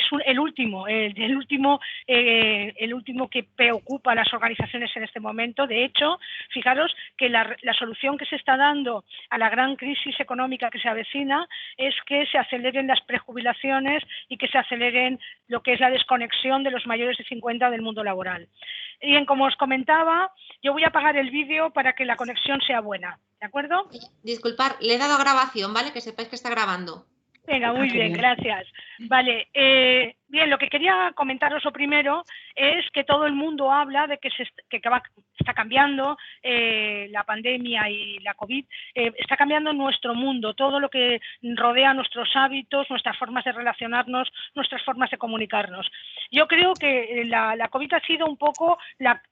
el último que preocupa a las organizaciones en este momento. De hecho, fijaros que la solución que se está dando a la gran crisis económica que se avecina es que se aceleren las prejubilaciones y que se aceleren lo que es la desconexión de los mayores de 50 del mundo laboral. Bien, como os comentaba, yo voy a apagar el vídeo para que la conexión sea buena, ¿de acuerdo? Disculpad, le he dado a grabación, ¿vale? Que sepáis que está grabando. Venga, muy bien, gracias. Vale, bien, lo que quería comentaros lo primero es que todo el mundo habla de que está cambiando la pandemia y la COVID, está cambiando nuestro mundo, todo lo que rodea nuestros hábitos, nuestras formas de relacionarnos, nuestras formas de comunicarnos. Yo creo que la COVID ha sido un poco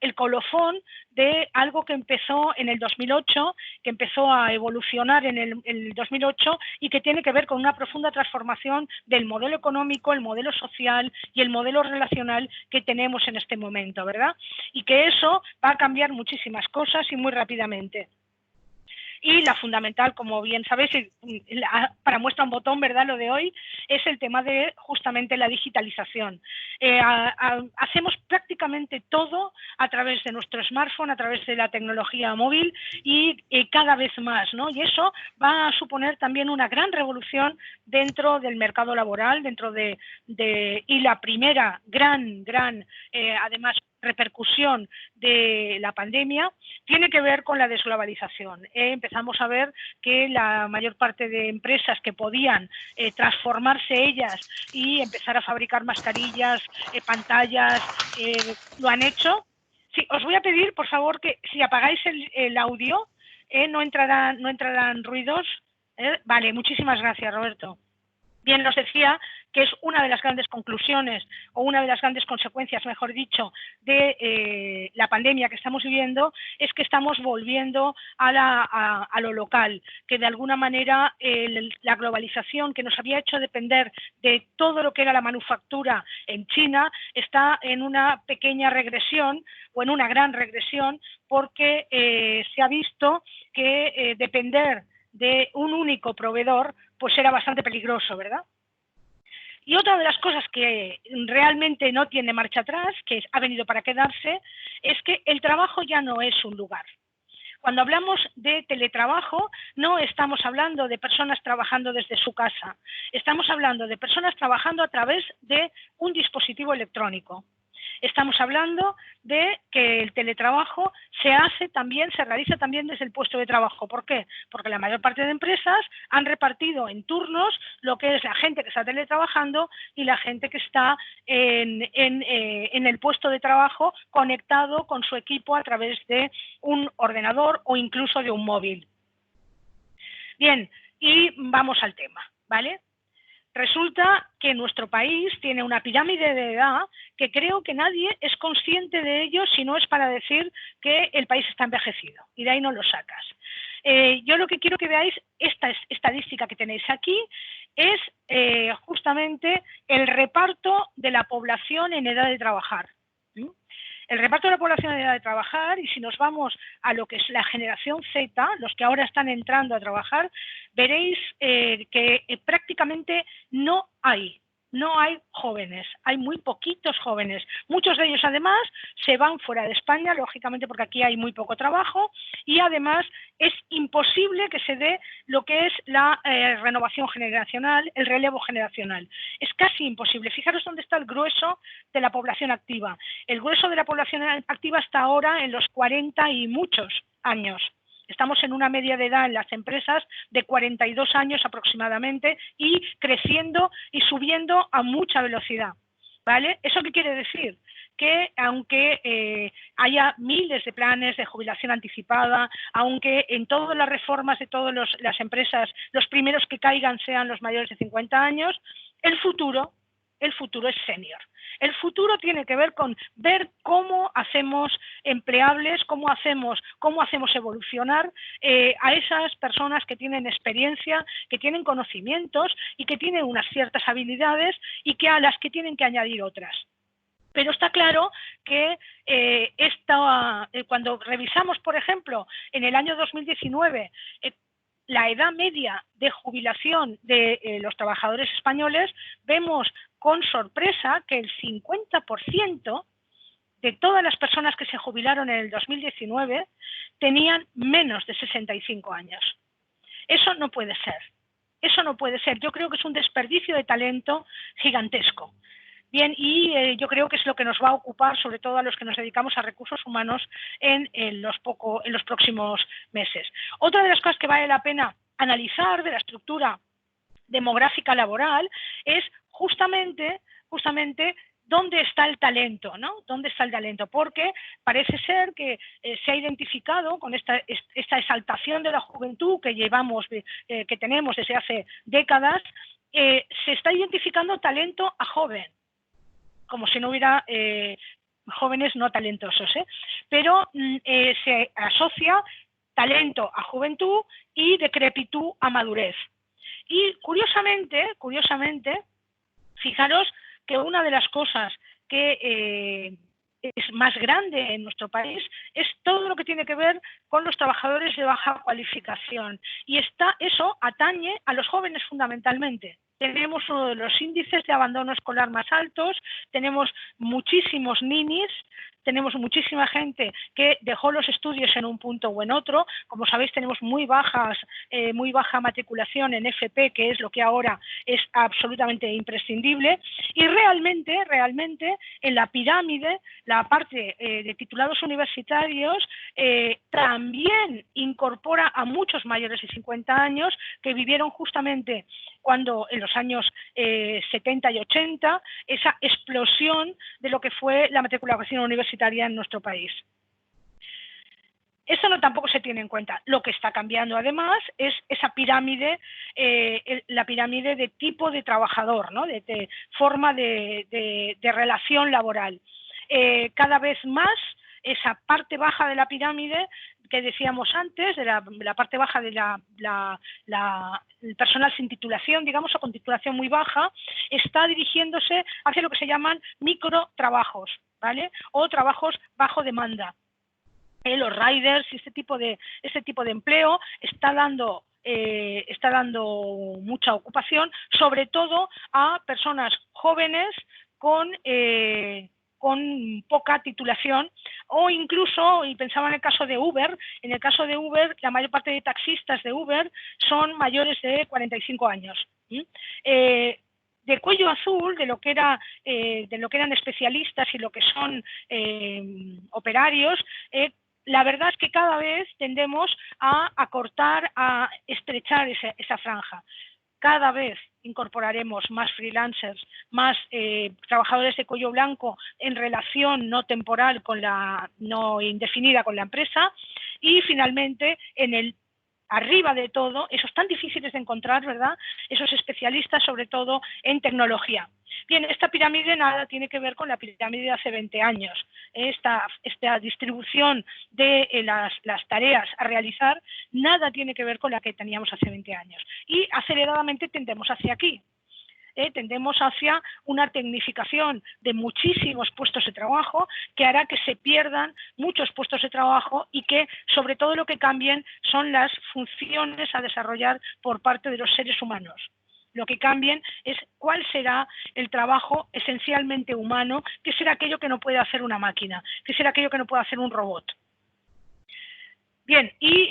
el colofón de algo que empezó en el 2008, que empezó a evolucionar en el 2008 y que tiene que ver con una profunda transformación del modelo económico, el modelo social y el modelo relacional que tenemos en este momento, ¿verdad? Y que eso va a cambiar muchísimas cosas y muy rápidamente. Y la fundamental, como bien sabéis, para muestra un botón, ¿verdad?, lo de hoy, es el tema de justamente la digitalización. Hacemos prácticamente todo a través de nuestro smartphone, a través de la tecnología móvil y cada vez más, ¿no? Y eso va a suponer también una gran revolución dentro del mercado laboral, y la primera gran, además, repercusión de la pandemia tiene que ver con la desglobalización. Empezamos a ver que la mayor parte de empresas que podían transformarse ellas y empezar a fabricar mascarillas, pantallas, lo han hecho. Sí, os voy a pedir, por favor, que si apagáis el audio, no entrarán ruidos. Vale, muchísimas gracias, Roberto. Bien, os decía que es una de las grandes conclusiones o una de las grandes consecuencias, mejor dicho, de la pandemia que estamos viviendo, es que estamos volviendo a lo local, que de alguna manera la globalización que nos había hecho depender de todo lo que era la manufactura en China está en una pequeña regresión o en una gran regresión, porque se ha visto que depender de un único proveedor pues era bastante peligroso, ¿verdad? Y otra de las cosas que realmente no tiene marcha atrás, que ha venido para quedarse, es que el trabajo ya no es un lugar. Cuando hablamos de teletrabajo, no estamos hablando de personas trabajando desde su casa, estamos hablando de personas trabajando a través de un dispositivo electrónico. Estamos hablando de que el teletrabajo se realiza también desde el puesto de trabajo. ¿Por qué? Porque la mayor parte de empresas han repartido en turnos lo que es la gente que está teletrabajando y la gente que está en el puesto de trabajo conectado con su equipo a través de un ordenador o incluso de un móvil. Bien, y vamos al tema, ¿vale? Resulta que nuestro país tiene una pirámide de edad que creo que nadie es consciente de ello si no es para decir que el país está envejecido, y de ahí no lo sacas. Yo lo que quiero que veáis, esta estadística que tenéis aquí, es justamente el reparto de la población en edad de trabajar. El reparto de la población en edad de trabajar, y si nos vamos a lo que es la generación Z, los que ahora están entrando a trabajar, veréis que prácticamente no hay jóvenes, hay muy poquitos jóvenes. Muchos de ellos además se van fuera de España, lógicamente porque aquí hay muy poco trabajo, y además es imposible que se dé lo que es la renovación generacional, el relevo generacional. Es casi imposible. Fijaros dónde está el grueso de la población activa. El grueso de la población activa está ahora en los 40 y muchos años. Estamos en una media de edad en las empresas de 42 años aproximadamente y creciendo y subiendo a mucha velocidad, ¿vale? ¿Eso qué quiere decir? Que aunque haya miles de planes de jubilación anticipada, aunque en todas las reformas de todas las empresas los primeros que caigan sean los mayores de 50 años, el futuro es senior. El futuro tiene que ver con ver cómo hacemos empleables, cómo hacemos evolucionar a esas personas que tienen experiencia, que tienen conocimientos y que tienen unas ciertas habilidades y a las que tienen que añadir otras. Pero está claro que cuando revisamos, por ejemplo, en el año 2019, la edad media de jubilación de los trabajadores españoles, vemos con sorpresa que el 50% de todas las personas que se jubilaron en el 2019 tenían menos de 65 años. Eso no puede ser. Eso no puede ser. Yo creo que es un desperdicio de talento gigantesco. Bien, y yo creo que es lo que nos va a ocupar, sobre todo a los que nos dedicamos a recursos humanos en los próximos meses. Otra de las cosas que vale la pena analizar de la estructura demográfica laboral es justamente dónde está el talento, ¿no? ¿Dónde está el talento? Porque parece ser que se ha identificado con esta exaltación de la juventud que que tenemos desde hace décadas, se está identificando talento a joven, como si no hubiera jóvenes no talentosos, pero se asocia talento a juventud y decrepitud a madurez. Y curiosamente, fijaros que una de las cosas que es más grande en nuestro país es todo lo que tiene que ver con los trabajadores de baja cualificación. Y eso atañe a los jóvenes fundamentalmente. Tenemos uno de los índices de abandono escolar más altos, tenemos muchísimos ninis, tenemos muchísima gente que dejó los estudios en un punto o en otro. Como sabéis, tenemos muy baja matriculación en FP, que es lo que ahora es absolutamente imprescindible. Y realmente, en la pirámide, la parte de titulados universitarios también incorpora a muchos mayores de 50 años que vivieron justamente cuando en los años 70 y 80 esa explosión de lo que fue la matriculación universitaria en nuestro país. Eso tampoco se tiene en cuenta. Lo que está cambiando además es esa pirámide, la pirámide de tipo de trabajador, ¿no? de forma de relación laboral. Cada vez más esa parte baja de la pirámide que decíamos antes, de la parte baja de el personal sin titulación, digamos, o con titulación muy baja, está dirigiéndose hacia lo que se llaman microtrabajos, ¿vale? O trabajos bajo demanda. Los riders y este tipo de empleo está dando mucha ocupación, sobre todo a personas jóvenes con poca titulación, o incluso, y pensaba en el caso de Uber, la mayor parte de taxistas de Uber son mayores de 45 años. De cuello azul, de lo que eran especialistas y lo que son operarios, la verdad es que cada vez tendemos a acortar, a estrechar esa franja. Cada vez incorporaremos más freelancers, más trabajadores de cuello blanco en relación no temporal no indefinida con la empresa, y finalmente arriba de todo, esos tan difíciles de encontrar, ¿verdad? Esos especialistas, sobre todo en tecnología. Bien, esta pirámide nada tiene que ver con la pirámide de hace 20 años. Esta distribución de las tareas a realizar nada tiene que ver con la que teníamos hace 20 años. Y aceleradamente tendemos hacia aquí. Tendemos hacia una tecnificación de muchísimos puestos de trabajo que hará que se pierdan muchos puestos de trabajo y que sobre todo lo que cambien son las funciones a desarrollar por parte de los seres humanos. Lo que cambien es cuál será el trabajo esencialmente humano, qué será aquello que no puede hacer una máquina, qué será aquello que no puede hacer un robot. Bien, y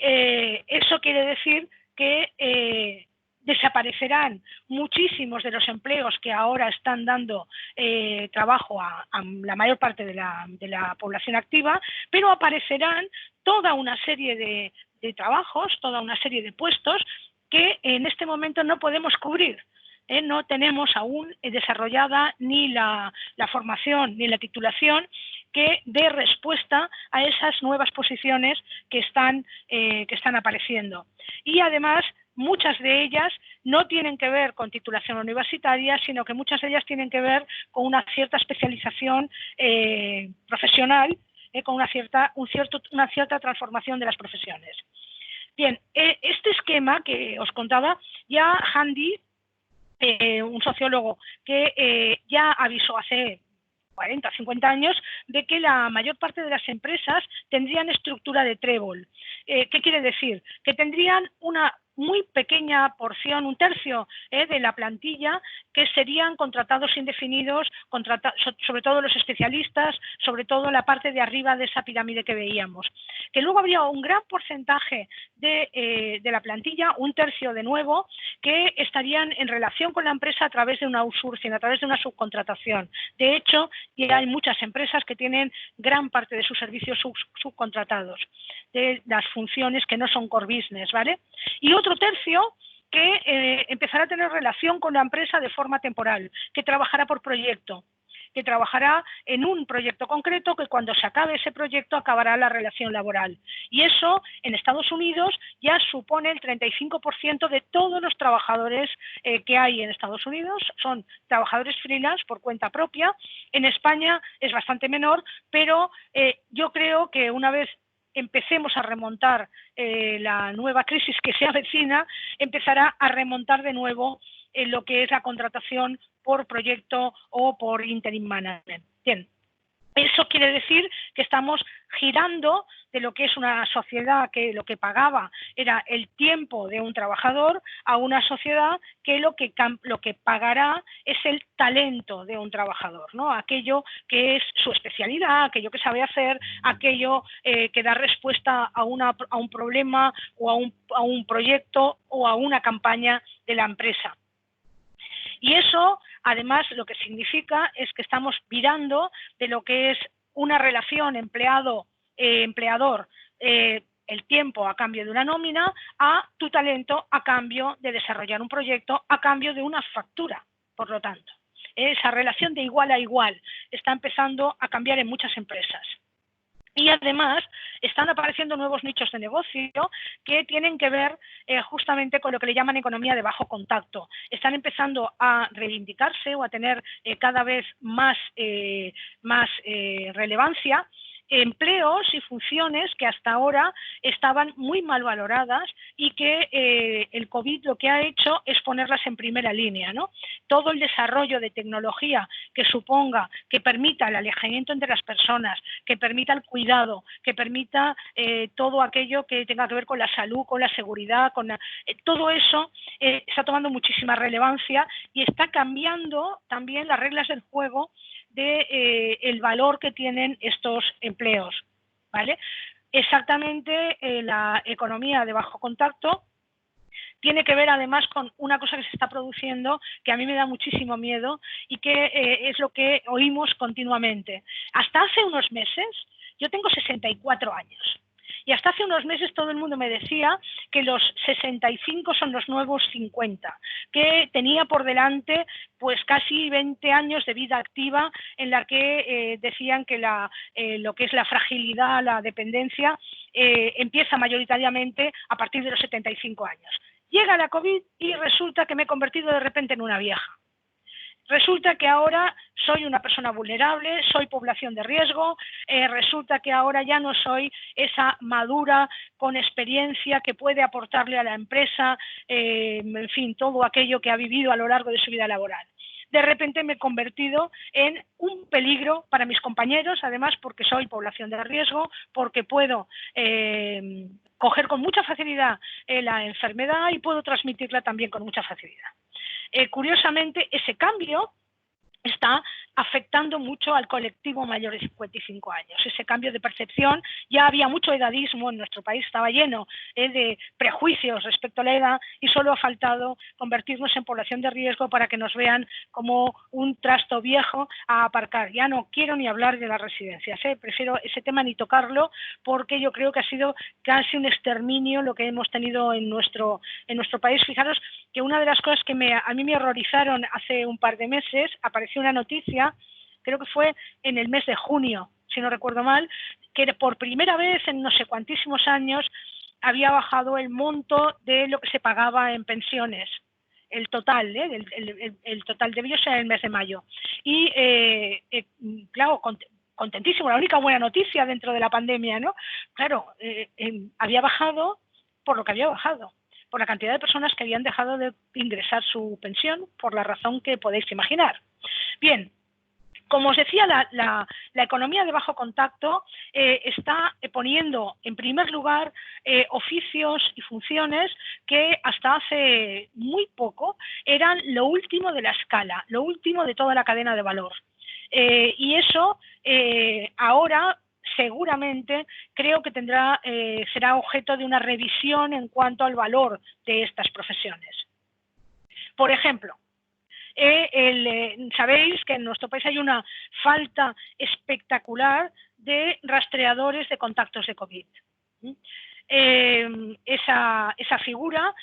eso quiere decir que desaparecerán muchísimos de los empleos que ahora están dando trabajo a la mayor parte de la población activa, pero aparecerán toda una serie de trabajos, toda una serie de puestos que en este momento no podemos cubrir. No tenemos aún desarrollada ni la formación ni la titulación que dé respuesta a esas nuevas posiciones que están apareciendo. Y además, muchas de ellas no tienen que ver con titulación universitaria, sino que muchas de ellas tienen que ver con una cierta especialización profesional, con una cierta transformación de las profesiones. Bien, este esquema que os contaba, ya Handy, un sociólogo que ya avisó hace 40, 50 años, de que la mayor parte de las empresas tendrían estructura de trébol. ¿Qué quiere decir? Que tendrían una muy pequeña porción, un tercio de la plantilla, que serían contratados indefinidos, sobre todo los especialistas, sobre todo la parte de arriba de esa pirámide que veíamos. Que luego habría un gran porcentaje de la plantilla, un tercio de nuevo, que estarían en relación con la empresa a través de una outsourcing, a través de una subcontratación. De hecho, ya hay muchas empresas que tienen gran parte de sus servicios subcontratados, de las funciones que no son core business, ¿vale? Y otro tercio que empezará a tener relación con la empresa de forma temporal, que trabajará por proyecto, que trabajará en un proyecto concreto, que cuando se acabe ese proyecto acabará la relación laboral. Y eso en Estados Unidos ya supone el 35% de todos los trabajadores que hay en Estados Unidos, son trabajadores freelance por cuenta propia. En España es bastante menor, pero yo creo que una vez empecemos a remontar la nueva crisis que se avecina, empezará a remontar de nuevo lo que es la contratación por proyecto o por interim management. Bien, eso quiere decir que estamos girando de lo que es una sociedad que lo que pagaba era el tiempo de un trabajador a una sociedad que lo que pagará es el talento de un trabajador, ¿no? Aquello que es su especialidad, aquello que sabe hacer, aquello que da respuesta a un problema o a un proyecto o a una campaña de la empresa. Y eso, además, lo que significa es que estamos virando de lo que es una relación empleado-empleador, el tiempo a cambio de una nómina, a tu talento a cambio de desarrollar un proyecto, a cambio de una factura, por lo tanto. Esa relación de igual a igual está empezando a cambiar en muchas empresas. Y además están apareciendo nuevos nichos de negocio que tienen que ver justamente con lo que le llaman economía de bajo contacto. Están empezando a reivindicarse o a tener cada vez más relevancia empleos y funciones que hasta ahora estaban muy mal valoradas y que el COVID lo que ha hecho es ponerlas en primera línea, ¿no? Todo el desarrollo de tecnología que suponga, que permita el alejamiento entre las personas, que permita el cuidado, que permita todo aquello que tenga que ver con la salud, con la seguridad, todo eso está tomando muchísima relevancia y está cambiando también las reglas del juego el valor que tienen estos empleos, ¿vale? Exactamente, la economía de bajo contacto tiene que ver además con una cosa que se está produciendo que a mí me da muchísimo miedo y que es lo que oímos continuamente. Hasta hace unos meses, yo tengo 64 años, y hasta hace unos meses todo el mundo me decía que los 65 son los nuevos 50, que tenía por delante pues casi 20 años de vida activa en la que decían que lo que es la fragilidad, la dependencia, empieza mayoritariamente a partir de los 75 años. Llega la COVID y resulta que me he convertido de repente en una vieja. Resulta que ahora soy una persona vulnerable, soy población de riesgo, resulta que ahora ya no soy esa madura con experiencia que puede aportarle a la empresa, en fin, todo aquello que ha vivido a lo largo de su vida laboral. De repente me he convertido en un peligro para mis compañeros, además porque soy población de riesgo, porque puedo coger con mucha facilidad la enfermedad y puedo transmitirla también con mucha facilidad. Curiosamente, ese cambio está afectando mucho al colectivo mayor de 55 años. Ese cambio de percepción, ya había mucho edadismo en nuestro país, estaba lleno de prejuicios respecto a la edad y solo ha faltado convertirnos en población de riesgo para que nos vean como un trasto viejo a aparcar. Ya no quiero ni hablar de las residencias, prefiero ese tema ni tocarlo porque yo creo que ha sido casi un exterminio lo que hemos tenido en nuestro país. Fijaros que una de las cosas que a mí me horrorizaron hace un par de meses, apareció una noticia, creo que fue en el mes de junio, si no recuerdo mal, que por primera vez en no sé cuantísimos años había bajado el monto de lo que se pagaba en pensiones, el total, el total debió ser el mes de mayo. Y claro, contentísimo, la única buena noticia dentro de la pandemia, ¿no? Claro, había bajado por lo que había bajado, por la cantidad de personas que habían dejado de ingresar su pensión, por la razón que podéis imaginar. Bien, Como os decía, la economía de bajo contacto está poniendo en primer lugar oficios y funciones que hasta hace muy poco eran lo último de la escala, lo último de toda la cadena de valor. Y eso ahora seguramente creo que será objeto de una revisión en cuanto al valor de estas profesiones. Por ejemplo, sabéis que en nuestro país hay una falta espectacular de rastreadores de contactos de COVID. Esa figura,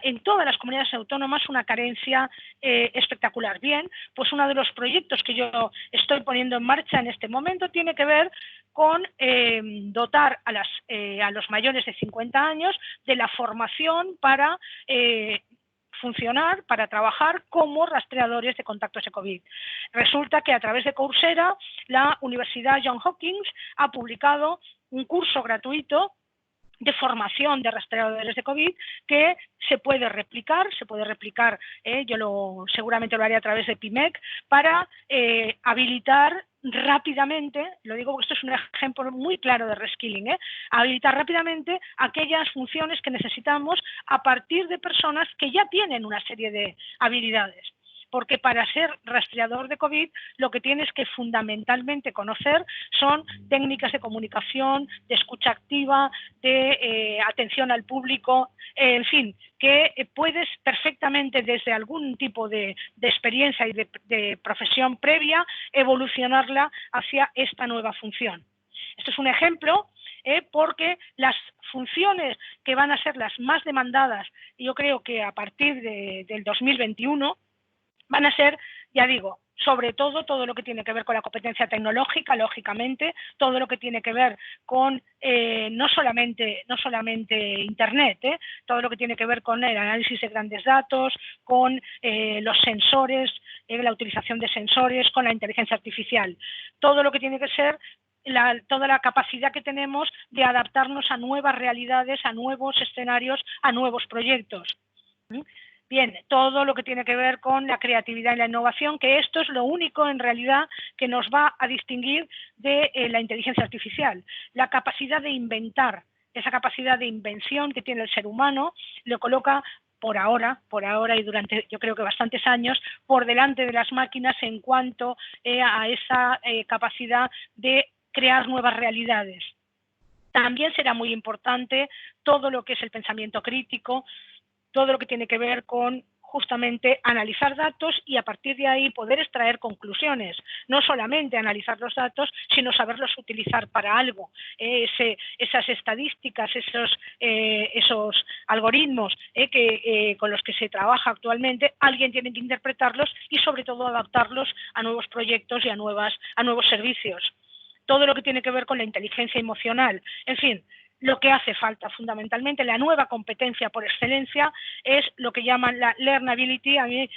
en todas las comunidades autónomas una carencia espectacular. Bien, pues uno de los proyectos que yo estoy poniendo en marcha en este momento tiene que ver con dotar a los mayores de 50 años de la formación para funcionar, para trabajar como rastreadores de contactos de COVID. Resulta que a través de Coursera, la Universidad Johns Hopkins ha publicado un curso gratuito de formación de rastreadores de COVID que se puede replicar, seguramente lo haré a través de PIMEC, para habilitar rápidamente, lo digo porque esto es un ejemplo muy claro de reskilling, habilitar rápidamente aquellas funciones que necesitamos a partir de personas que ya tienen una serie de habilidades. Porque para ser rastreador de COVID lo que tienes que fundamentalmente conocer son técnicas de comunicación, de escucha activa, de atención al público, en fin, que puedes perfectamente desde algún tipo de experiencia y de profesión previa evolucionarla hacia esta nueva función. Esto es un ejemplo porque las funciones que van a ser las más demandadas, yo creo que a partir del 2021, van a ser, ya digo, sobre todo lo que tiene que ver con la competencia tecnológica, lógicamente, todo lo que tiene que ver con no solamente Internet, todo lo que tiene que ver con el análisis de grandes datos, con los sensores, la utilización de sensores, con la inteligencia artificial, todo lo que tiene que ser toda la capacidad que tenemos de adaptarnos a nuevas realidades, a nuevos escenarios, a nuevos proyectos. Bien, todo lo que tiene que ver con la creatividad y la innovación, que esto es lo único en realidad que nos va a distinguir de la inteligencia artificial. La capacidad de inventar, esa capacidad de invención que tiene el ser humano, lo coloca por ahora y durante yo creo que bastantes años, por delante de las máquinas en cuanto a esa capacidad de crear nuevas realidades. También será muy importante todo lo que es el pensamiento crítico, todo lo que tiene que ver con justamente analizar datos y a partir de ahí poder extraer conclusiones. No solamente analizar los datos, sino saberlos utilizar para algo. Esas estadísticas, esos algoritmos con los que se trabaja actualmente, alguien tiene que interpretarlos y sobre todo adaptarlos a nuevos proyectos y a nuevos servicios. Todo lo que tiene que ver con la inteligencia emocional. En fin, lo que hace falta fundamentalmente, la nueva competencia por excelencia, es lo que llaman la learnability. A mí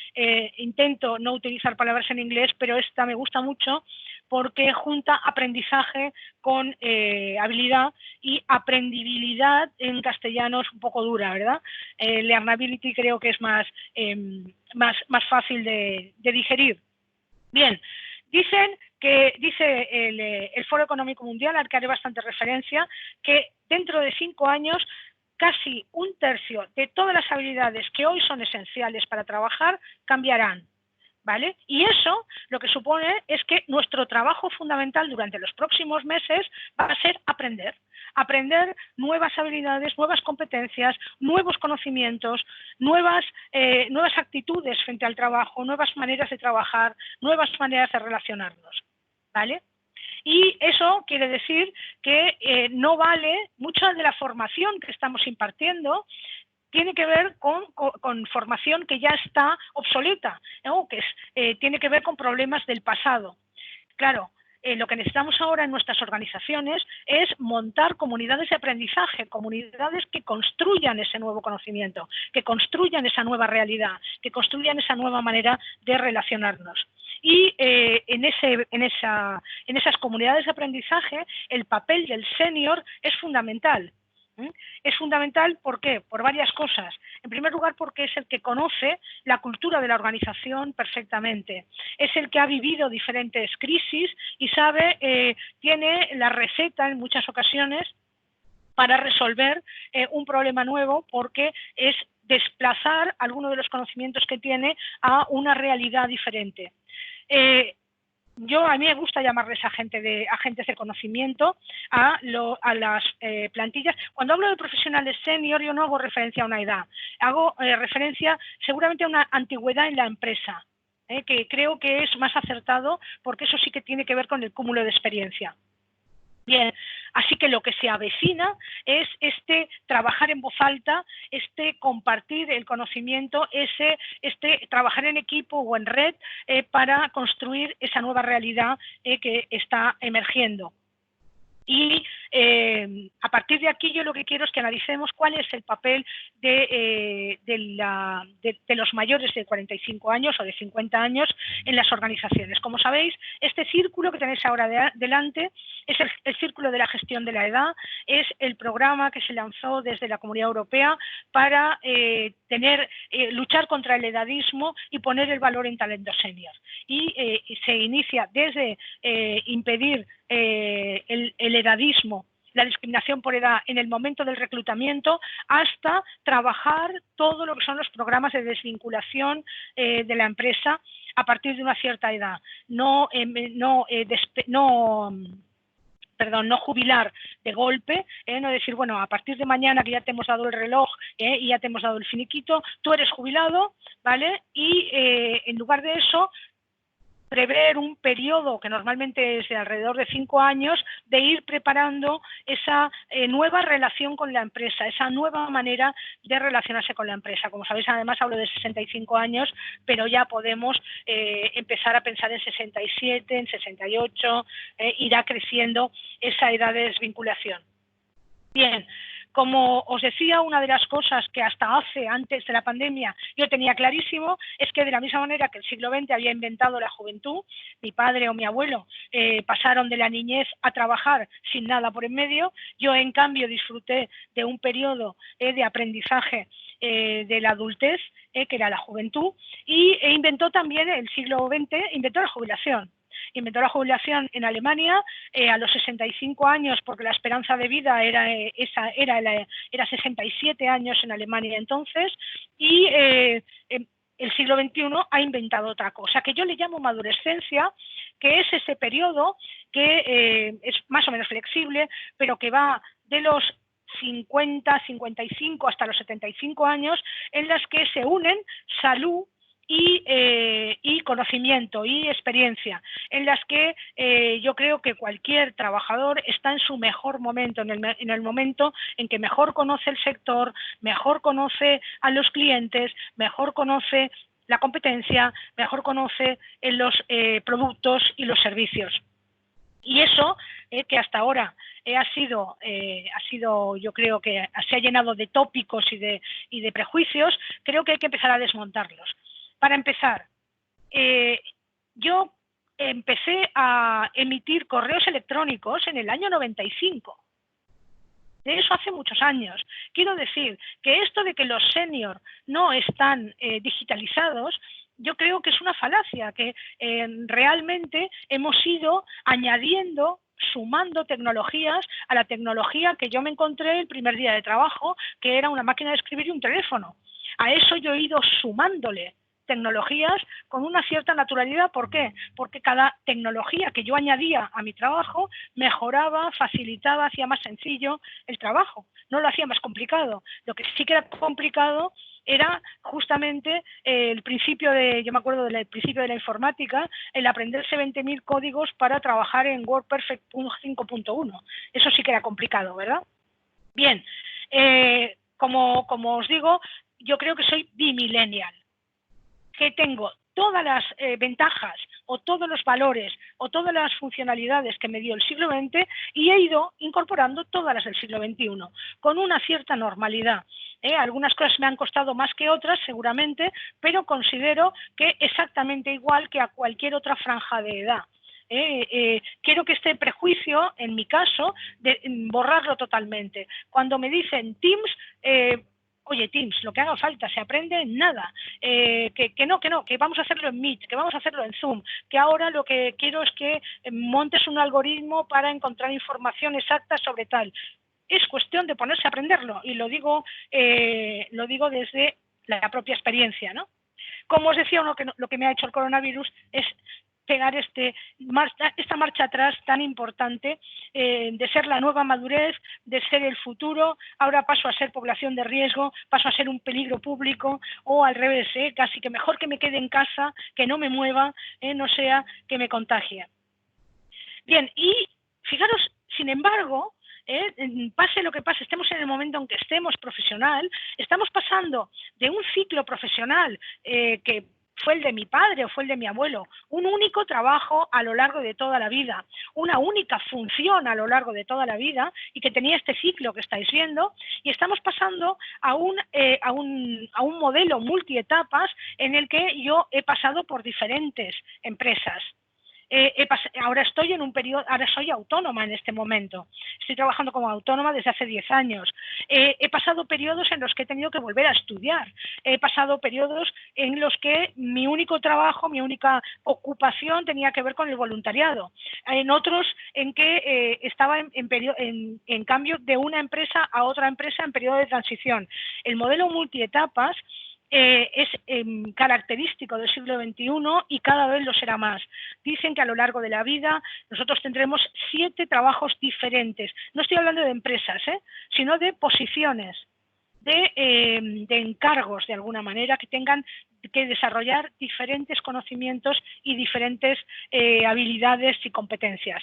intento no utilizar palabras en inglés, pero esta me gusta mucho porque junta aprendizaje con habilidad, y aprendibilidad en castellano es un poco dura, ¿verdad? Learnability creo que es más fácil de digerir. Bien, dice el Foro Económico Mundial, al que haré bastante referencia, que dentro de 5 años casi un tercio de todas las habilidades que hoy son esenciales para trabajar cambiarán, ¿vale? Y eso lo que supone es que nuestro trabajo fundamental durante los próximos meses va a ser aprender nuevas habilidades, nuevas competencias, nuevos conocimientos, nuevas actitudes frente al trabajo, nuevas maneras de trabajar, nuevas maneras de relacionarnos, ¿vale? Y eso quiere decir que no vale mucha de la formación que estamos impartiendo. Tiene que ver con formación que ya está obsoleta, ¿no? Tiene que ver con problemas del pasado. Claro, lo que necesitamos ahora en nuestras organizaciones es montar comunidades de aprendizaje, comunidades que construyan ese nuevo conocimiento, que construyan esa nueva realidad, que construyan esa nueva manera de relacionarnos. Y en esas comunidades de aprendizaje el papel del senior es fundamental. ¿Mm? Es fundamental, ¿por qué? Por varias cosas. En primer lugar, porque es el que conoce la cultura de la organización perfectamente. Es el que ha vivido diferentes crisis y sabe, tiene la receta en muchas ocasiones para resolver un problema nuevo, porque es desplazar algunos de los conocimientos que tiene a una realidad diferente. A mí me gusta llamarles agentes de conocimiento a las plantillas. Cuando hablo de profesionales senior, yo no hago referencia a una edad, hago referencia seguramente a una antigüedad en la empresa, que creo que es más acertado, porque eso sí que tiene que ver con el cúmulo de experiencia. Bien, así que lo que se avecina es trabajar en voz alta, compartir el conocimiento, trabajar en equipo o en red para construir esa nueva realidad que está emergiendo. Y a partir de aquí yo lo que quiero es que analicemos cuál es el papel de los mayores de 45 años o de 50 años en las organizaciones. Como sabéis, este círculo que tenéis ahora delante es el círculo de la gestión de la edad, es el programa que se lanzó desde la Comunidad Europea para luchar contra el edadismo y poner el valor en talento senior. Y se inicia desde impedir el edadismo, la discriminación por edad en el momento del reclutamiento, hasta trabajar todo lo que son los programas de desvinculación de la empresa a partir de una cierta edad. No jubilar de golpe, no decir, bueno, a partir de mañana que ya te hemos dado el reloj y ya te hemos dado el finiquito, tú eres jubilado, ¿vale? Y en lugar de eso, prever un periodo que normalmente es de alrededor de 5 años, de ir preparando esa nueva relación con la empresa, esa nueva manera de relacionarse con la empresa. Como sabéis, además hablo de 65 años, pero ya podemos empezar a pensar en 67, en 68, irá creciendo esa edad de desvinculación. Bien, como os decía, una de las cosas que antes de la pandemia, yo tenía clarísimo, es que de la misma manera que el siglo XX había inventado la juventud, mi padre o mi abuelo pasaron de la niñez a trabajar sin nada por en medio, yo en cambio disfruté de un periodo de aprendizaje de la adultez, que era la juventud, y inventó también el siglo XX, inventó la jubilación. Inventó la jubilación en Alemania a los 65 años, porque la esperanza de vida era 67 años en Alemania entonces, y el siglo XXI ha inventado otra cosa, que yo le llamo madurezcencia, que es ese periodo que es más o menos flexible, pero que va de los 50, 55 hasta los 75 años, en las que se unen salud y conocimiento y experiencia, en las que yo creo que cualquier trabajador está en su mejor momento, en el momento en que mejor conoce el sector, mejor conoce a los clientes, mejor conoce la competencia, mejor conoce los productos y los servicios. Y eso, que hasta ahora ha sido, yo creo que se ha llenado de tópicos y de prejuicios, creo que hay que empezar a desmontarlos. Para empezar, yo empecé a emitir correos electrónicos en el año 95. De eso hace muchos años. Quiero decir que esto de que los senior no están digitalizados, yo creo que es una falacia, que realmente hemos ido añadiendo, sumando tecnologías a la tecnología que yo me encontré el primer día de trabajo, que era una máquina de escribir y un teléfono. A eso yo he ido sumándole tecnologías con una cierta naturalidad. ¿Por qué? Porque cada tecnología que yo añadía a mi trabajo mejoraba, facilitaba, hacía más sencillo el trabajo, no lo hacía más complicado. Lo que sí que era complicado era justamente yo me acuerdo del principio de la informática, el aprenderse 20.000 códigos para trabajar en WordPerfect 5.1. Eso sí que era complicado, ¿verdad? Bien, como os digo, yo creo que soy bimillennial, que tengo todas las ventajas o todos los valores o todas las funcionalidades que me dio el siglo XX y he ido incorporando todas las del siglo XXI, con una cierta normalidad. Algunas cosas me han costado más que otras, seguramente, pero considero que exactamente igual que a cualquier otra franja de edad. Quiero que este prejuicio, en mi caso, borrarlo totalmente. Cuando me dicen Teams, oye, Teams, lo que haga falta, se aprende en nada, que no, que vamos a hacerlo en Meet, que vamos a hacerlo en Zoom, que ahora lo que quiero es que montes un algoritmo para encontrar información exacta sobre tal. Es cuestión de ponerse a aprenderlo, y lo digo desde la propia experiencia, ¿no? Como os decía, lo que me ha hecho el coronavirus es pegar esta marcha atrás tan importante, de ser la nueva madurez, de ser el futuro. Ahora paso a ser población de riesgo, paso a ser un peligro público, o al revés, casi que mejor que me quede en casa, que no me mueva, no sea que me contagie. Bien, y fijaros, sin embargo, pase lo que pase, estemos en el momento en que estemos profesional, estamos pasando de un ciclo profesional que fue el de mi padre o fue el de mi abuelo, un único trabajo a lo largo de toda la vida, una única función a lo largo de toda la vida, y que tenía este ciclo que estáis viendo, y estamos pasando a un modelo multietapas en el que yo he pasado por diferentes empresas. Ahora estoy en un periodo, ahora soy autónoma en este momento, estoy trabajando como autónoma desde hace 10 años, he pasado periodos en los que he tenido que volver a estudiar, he pasado periodos en los que mi único trabajo, mi única ocupación tenía que ver con el voluntariado, en otros en que estaba en cambio de una empresa a otra empresa en periodo de transición. El modelo multietapas es característico del siglo XXI y cada vez lo será más. Dicen que a lo largo de la vida nosotros tendremos 7 trabajos diferentes. No estoy hablando de empresas, sino de posiciones, de encargos, de alguna manera, que tengan que desarrollar diferentes conocimientos y diferentes habilidades y competencias.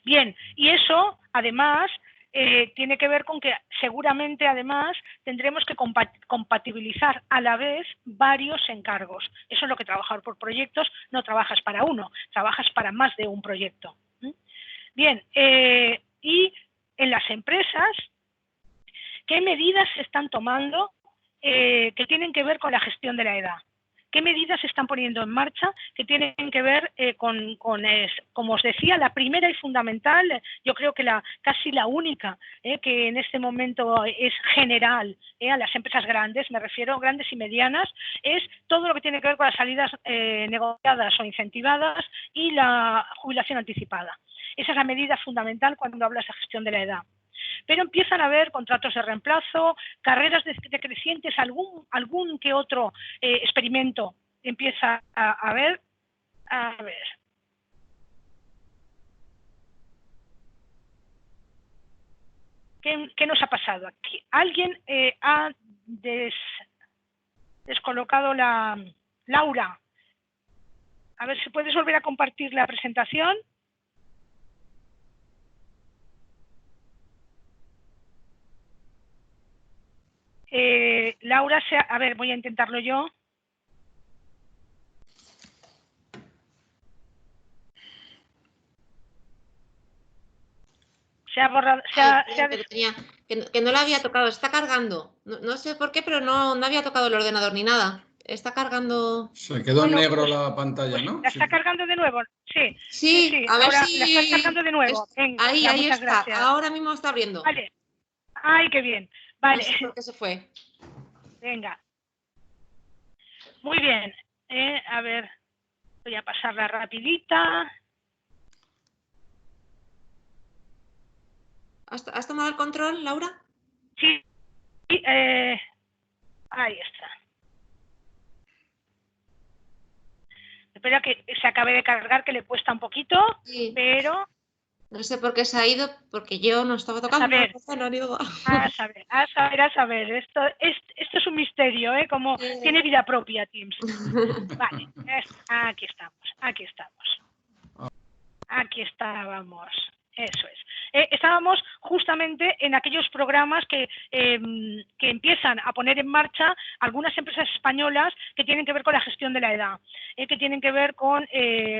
Bien, y eso, además, tiene que ver con que seguramente, además, tendremos que compatibilizar a la vez varios encargos. Eso es lo que trabajar por proyectos, no trabajas para uno, trabajas para más de un proyecto. Bien, y en las empresas, ¿qué medidas se están tomando que tienen que ver con la gestión de la edad? ¿Qué medidas se están poniendo en marcha que tienen que ver como os decía, la primera y fundamental, yo creo que casi la única, que en este momento es general a las empresas grandes, me refiero grandes y medianas, es todo lo que tiene que ver con las salidas negociadas o incentivadas y la jubilación anticipada. Esa es la medida fundamental cuando hablas de gestión de la edad. Pero empiezan a haber contratos de reemplazo, carreras decrecientes, algún que otro experimento empieza a haber. A ver. ¿Qué nos ha pasado aquí? Alguien ha descolocado la... Laura, a ver si puedes volver a compartir la presentación. Laura, a ver, voy a intentarlo yo. Se ha borrado. Que no la había tocado, está cargando. No sé por qué, pero no había tocado el ordenador ni nada. Está cargando. Se quedó en negro la pantalla, ¿no? ¿La está cargando de nuevo? Sí. Sí, a ver ahora si... la está cargando de nuevo. Venga, ahí muchas está. Gracias. Ahora mismo está abriendo. Vale. Ay, qué bien. Vale. No sé por qué se fue. Venga. Muy bien. A ver, voy a pasarla rapidita. ¿Has tomado el control, Laura? Sí. Ahí está. Espera que se acabe de cargar, que le cuesta un poquito, sí. Pero... No sé por qué se ha ido, porque yo no estaba tocando. A saber. Esto es un misterio, como tiene vida propia Teams. Vale, aquí estamos. Aquí estábamos. Eso es. Estábamos justamente en aquellos programas que empiezan a poner en marcha algunas empresas españolas que tienen que ver con la gestión de la edad, que tienen que ver con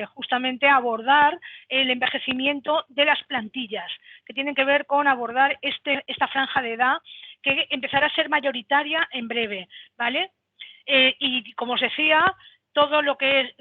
justamente abordar el envejecimiento de las plantillas, que tienen que ver con abordar esta franja de edad que empezará a ser mayoritaria en breve, ¿vale? Y como os decía, todo lo que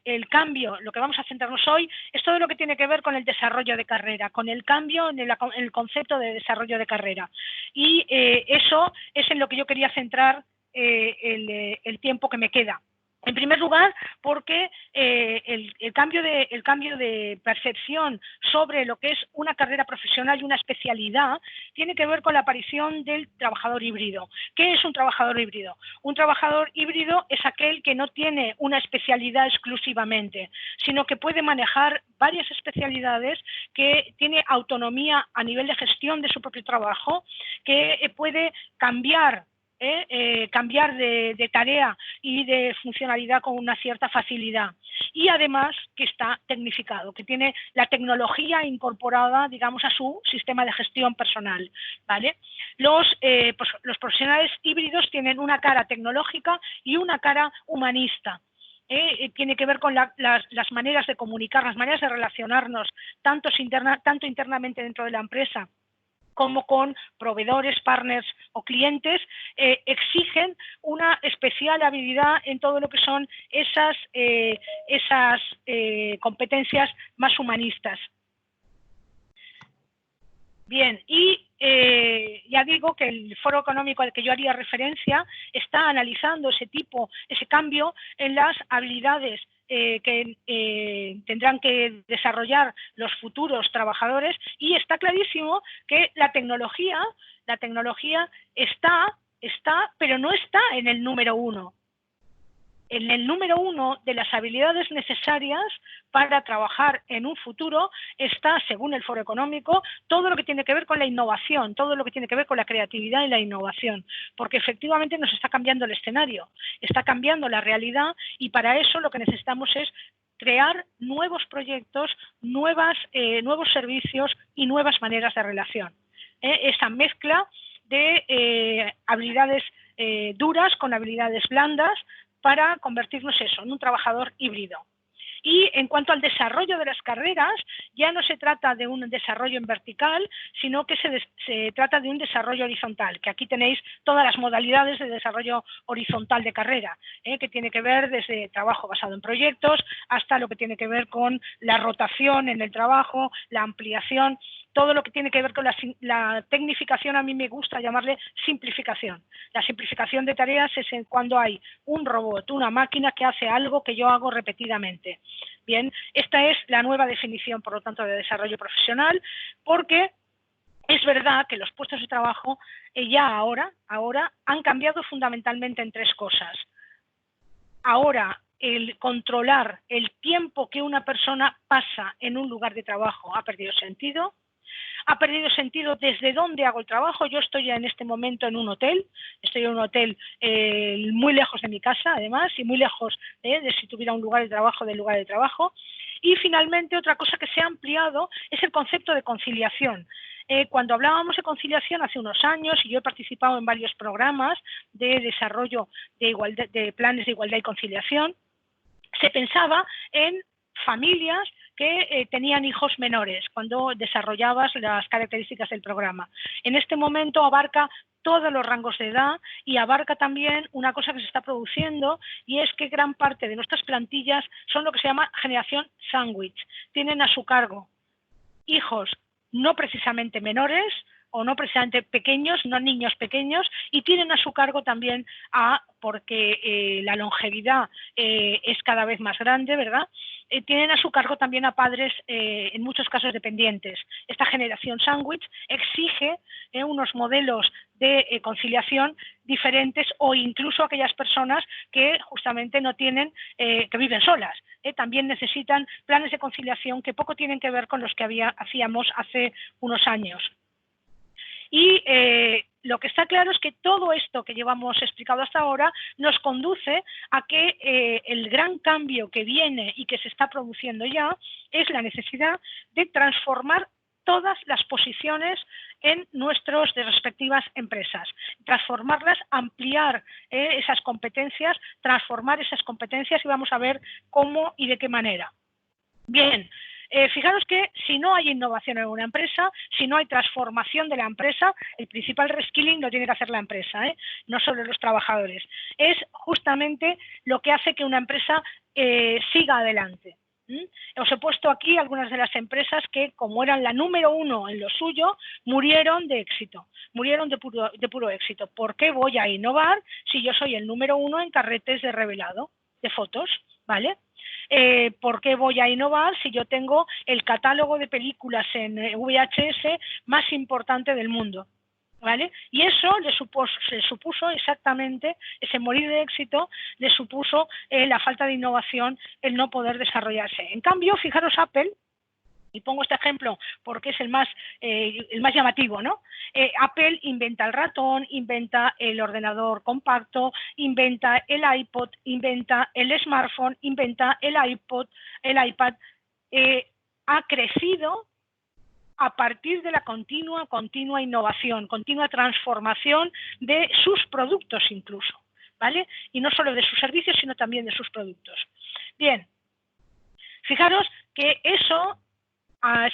el cambio, lo que vamos a centrarnos hoy, es todo lo que tiene que ver con el desarrollo de carrera, con el cambio en el concepto de desarrollo de carrera. Y eso es en lo que yo quería centrar el tiempo que me queda. En primer lugar, porque el cambio de percepción sobre lo que es una carrera profesional y una especialidad tiene que ver con la aparición del trabajador híbrido. ¿Qué es un trabajador híbrido? Un trabajador híbrido es aquel que no tiene una especialidad exclusivamente, sino que puede manejar varias especialidades, que tiene autonomía a nivel de gestión de su propio trabajo, que puede cambiar de tarea y de funcionalidad con una cierta facilidad, y además que está tecnificado, que tiene la tecnología incorporada, digamos, a su sistema de gestión personal, ¿vale? Los profesionales híbridos tienen una cara tecnológica y una cara humanista. Tiene que ver con las maneras de comunicar, las maneras de relacionarnos, tanto internamente dentro de la empresa como con proveedores, partners o clientes, exigen una especial habilidad en todo lo que son esas competencias más humanistas. Bien, y ya digo que el Foro Económico al que yo haría referencia está analizando ese cambio en las habilidades que tendrán que desarrollar los futuros trabajadores, y está clarísimo que la tecnología está, pero no está en el número uno. En el número uno de las habilidades necesarias para trabajar en un futuro está, según el Foro Económico, todo lo que tiene que ver con la innovación, todo lo que tiene que ver con la creatividad y la innovación, porque efectivamente nos está cambiando el escenario, está cambiando la realidad, y para eso lo que necesitamos es crear nuevos proyectos, nuevos servicios y nuevas maneras de relación. Esa mezcla de habilidades duras con habilidades blandas, para convertirnos en un trabajador híbrido. Y en cuanto al desarrollo de las carreras, ya no se trata de un desarrollo en vertical, sino que se trata de un desarrollo horizontal, que aquí tenéis todas las modalidades de desarrollo horizontal de carrera, que tiene que ver desde trabajo basado en proyectos hasta lo que tiene que ver con la rotación en el trabajo, la ampliación, todo lo que tiene que ver con la tecnificación. A mí me gusta llamarle simplificación. La simplificación de tareas es cuando hay un robot, una máquina que hace algo que yo hago repetidamente. Bien, esta es la nueva definición, por lo tanto, de desarrollo profesional, porque es verdad que los puestos de trabajo ya ahora han cambiado fundamentalmente en tres cosas. Ahora, el controlar el tiempo que una persona pasa en un lugar de trabajo ha perdido sentido. Ha perdido sentido desde dónde hago el trabajo. Yo estoy en este momento en un hotel, muy lejos de mi casa, además, y muy lejos de si tuviera un lugar de trabajo del lugar de trabajo. Y finalmente, otra cosa que se ha ampliado es el concepto de conciliación. Cuando hablábamos de conciliación hace unos años, y yo he participado en varios programas de desarrollo de planes de igualdad y conciliación, se pensaba en familias que tenían hijos menores cuando desarrollabas las características del programa. En este momento abarca todos los rangos de edad, y abarca también una cosa que se está produciendo, y es que gran parte de nuestras plantillas son lo que se llama generación sándwich. Tienen a su cargo hijos no precisamente menores, o no precisamente pequeños, no niños pequeños, y tienen a su cargo también porque la longevidad es cada vez más grande, ¿verdad? Tienen a su cargo también a padres, en muchos casos, dependientes. Esta generación sándwich exige unos modelos de conciliación diferentes, o incluso aquellas personas que justamente no tienen, que viven solas. También necesitan planes de conciliación que poco tienen que ver con los que hacíamos hace unos años. Y lo que está claro es que todo esto que llevamos explicado hasta ahora nos conduce a que el gran cambio que viene y que se está produciendo ya es la necesidad de transformar todas las posiciones en nuestras respectivas empresas, transformarlas, ampliar esas competencias, transformar esas competencias, y vamos a ver cómo y de qué manera. Bien, Fijaros que si no hay innovación en una empresa, si no hay transformación de la empresa, el principal reskilling lo tiene que hacer la empresa, no solo los trabajadores. Es justamente lo que hace que una empresa siga adelante. Os he puesto aquí algunas de las empresas que, como eran la número 1 en lo suyo, murieron de éxito, murieron de puro éxito. ¿Por qué voy a innovar si yo soy el número 1 en carretes de revelado de fotos? ¿Vale? ¿Por qué voy a innovar si yo tengo el catálogo de películas en VHS más importante del mundo? ¿Vale? Y eso le supuso exactamente, ese morir de éxito, le supuso la falta de innovación, el no poder desarrollarse. En cambio, fijaros Apple, y pongo este ejemplo porque es el más llamativo, ¿no? Apple inventa el ratón, inventa el ordenador compacto, inventa el iPod, inventa el smartphone, inventa el iPad, ha crecido a partir de la continua innovación, continua transformación de sus productos incluso, ¿vale? Y no solo de sus servicios, sino también de sus productos. Bien, fijaros que eso,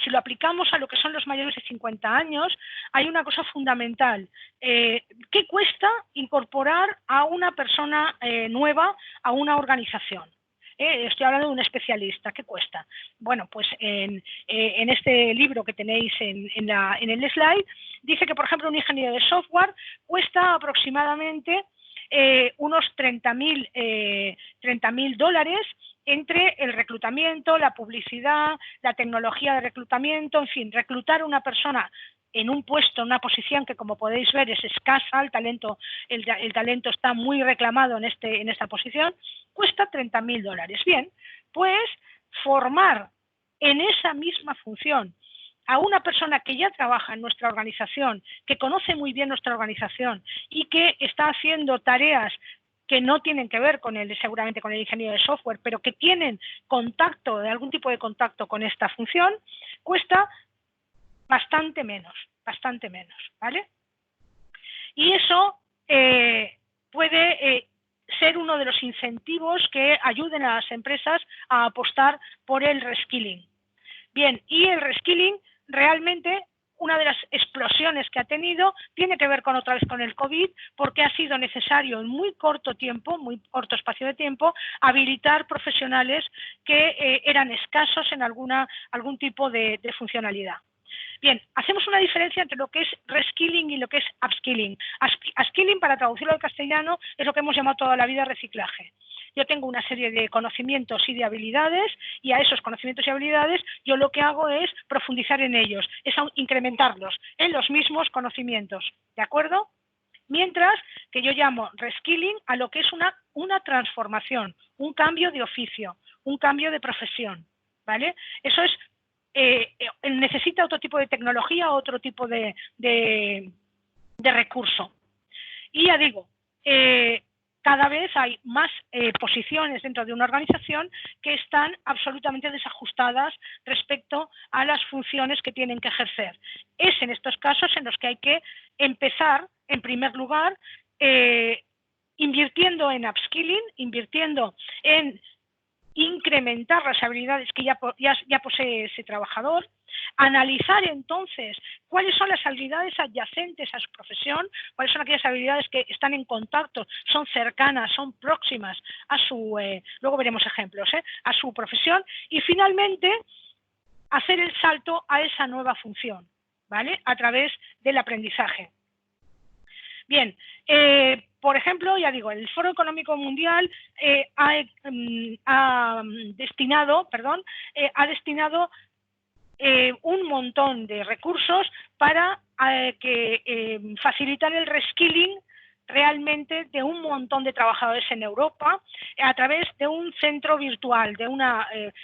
si lo aplicamos a lo que son los mayores de 50 años, hay una cosa fundamental. ¿Qué cuesta incorporar a una persona nueva a una organización? Estoy hablando de un especialista. ¿Qué cuesta? Bueno, pues en este libro que tenéis en el slide, dice que, por ejemplo, un ingeniero de software cuesta aproximadamente unos 30.000 dólares entre el reclutamiento, la publicidad, la tecnología de reclutamiento, en fin, reclutar a una persona en un puesto, en una posición que, como podéis ver, es escasa, el talento está muy reclamado en esta posición, cuesta 30.000 dólares. Bien, pues formar en esa misma función a una persona que ya trabaja en nuestra organización, que conoce muy bien nuestra organización y que está haciendo tareas que no tienen que ver seguramente con el ingeniero de software, pero que tienen algún tipo de contacto con esta función, cuesta bastante menos, ¿vale? Y eso puede ser uno de los incentivos que ayuden a las empresas a apostar por el reskilling. Bien, y el reskilling realmente, una de las explosiones que ha tenido tiene que ver otra vez con el COVID, porque ha sido necesario en muy corto espacio de tiempo, habilitar profesionales que eran escasos en algún tipo de funcionalidad. Bien, hacemos una diferencia entre lo que es reskilling y lo que es upskilling. Upskilling, para traducirlo al castellano, es lo que hemos llamado toda la vida reciclaje. Yo tengo una serie de conocimientos y de habilidades, y a esos conocimientos y habilidades yo lo que hago es profundizar en ellos, es incrementarlos en los mismos conocimientos, ¿de acuerdo? Mientras que yo llamo reskilling a lo que es una transformación, un cambio de oficio, un cambio de profesión, ¿vale? Eso es necesita otro tipo de tecnología, otro tipo de recurso. Y ya digo, cada vez hay más posiciones dentro de una organización que están absolutamente desajustadas respecto a las funciones que tienen que ejercer. Es en estos casos en los que hay que empezar, en primer lugar, invirtiendo en upskilling, invirtiendo en incrementar las habilidades que ya posee ese trabajador, analizar entonces cuáles son las habilidades adyacentes a su profesión, cuáles son aquellas habilidades que están en contacto, son cercanas, son próximas a luego veremos ejemplos, a su profesión, y finalmente hacer el salto a esa nueva función, ¿vale? A través del aprendizaje. Bien, por ejemplo, ya digo, el Foro Económico Mundial ha destinado un montón de recursos para facilitar el reskilling realmente de un montón de trabajadores en Europa a través de un centro virtual,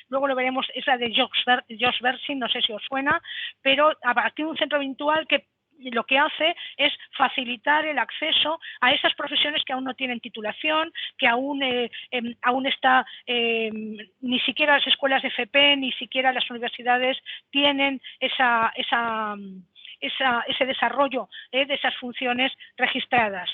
luego lo veremos, es la de Josh Bersin, no sé si os suena, pero a partir de un centro virtual que lo que hace es facilitar el acceso a esas profesiones que aún no tienen titulación, que aún está, ni siquiera las escuelas de FP, ni siquiera las universidades tienen ese desarrollo de esas funciones registradas.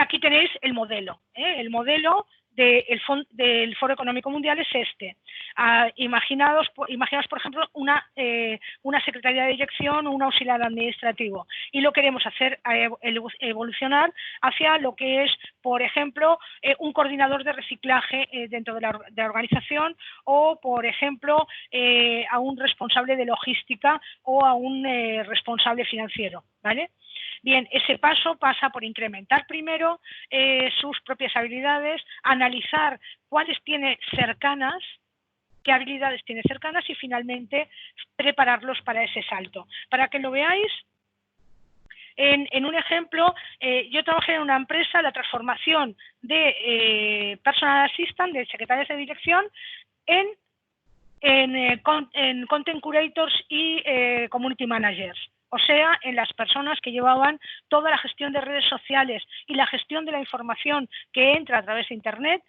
Aquí tenéis el modelo. El modelo del Foro Económico Mundial es este. Imaginaos, por ejemplo, una secretaría de dirección o un auxiliar administrativo, y lo queremos hacer evolucionar hacia lo que es, por ejemplo, un coordinador de reciclaje dentro de la organización, o, por ejemplo, a un responsable de logística o a un responsable financiero, ¿vale? Bien, ese paso pasa por incrementar primero sus propias habilidades, analizar cuáles tiene cercanas, qué habilidades tiene cercanas, y finalmente prepararlos para ese salto. Para que lo veáis, en un ejemplo, yo trabajé en una empresa, la transformación de personal assistant, de secretarias de dirección, en content curators y community managers. O sea, en las personas que llevaban toda la gestión de redes sociales y la gestión de la información que entra a través de Internet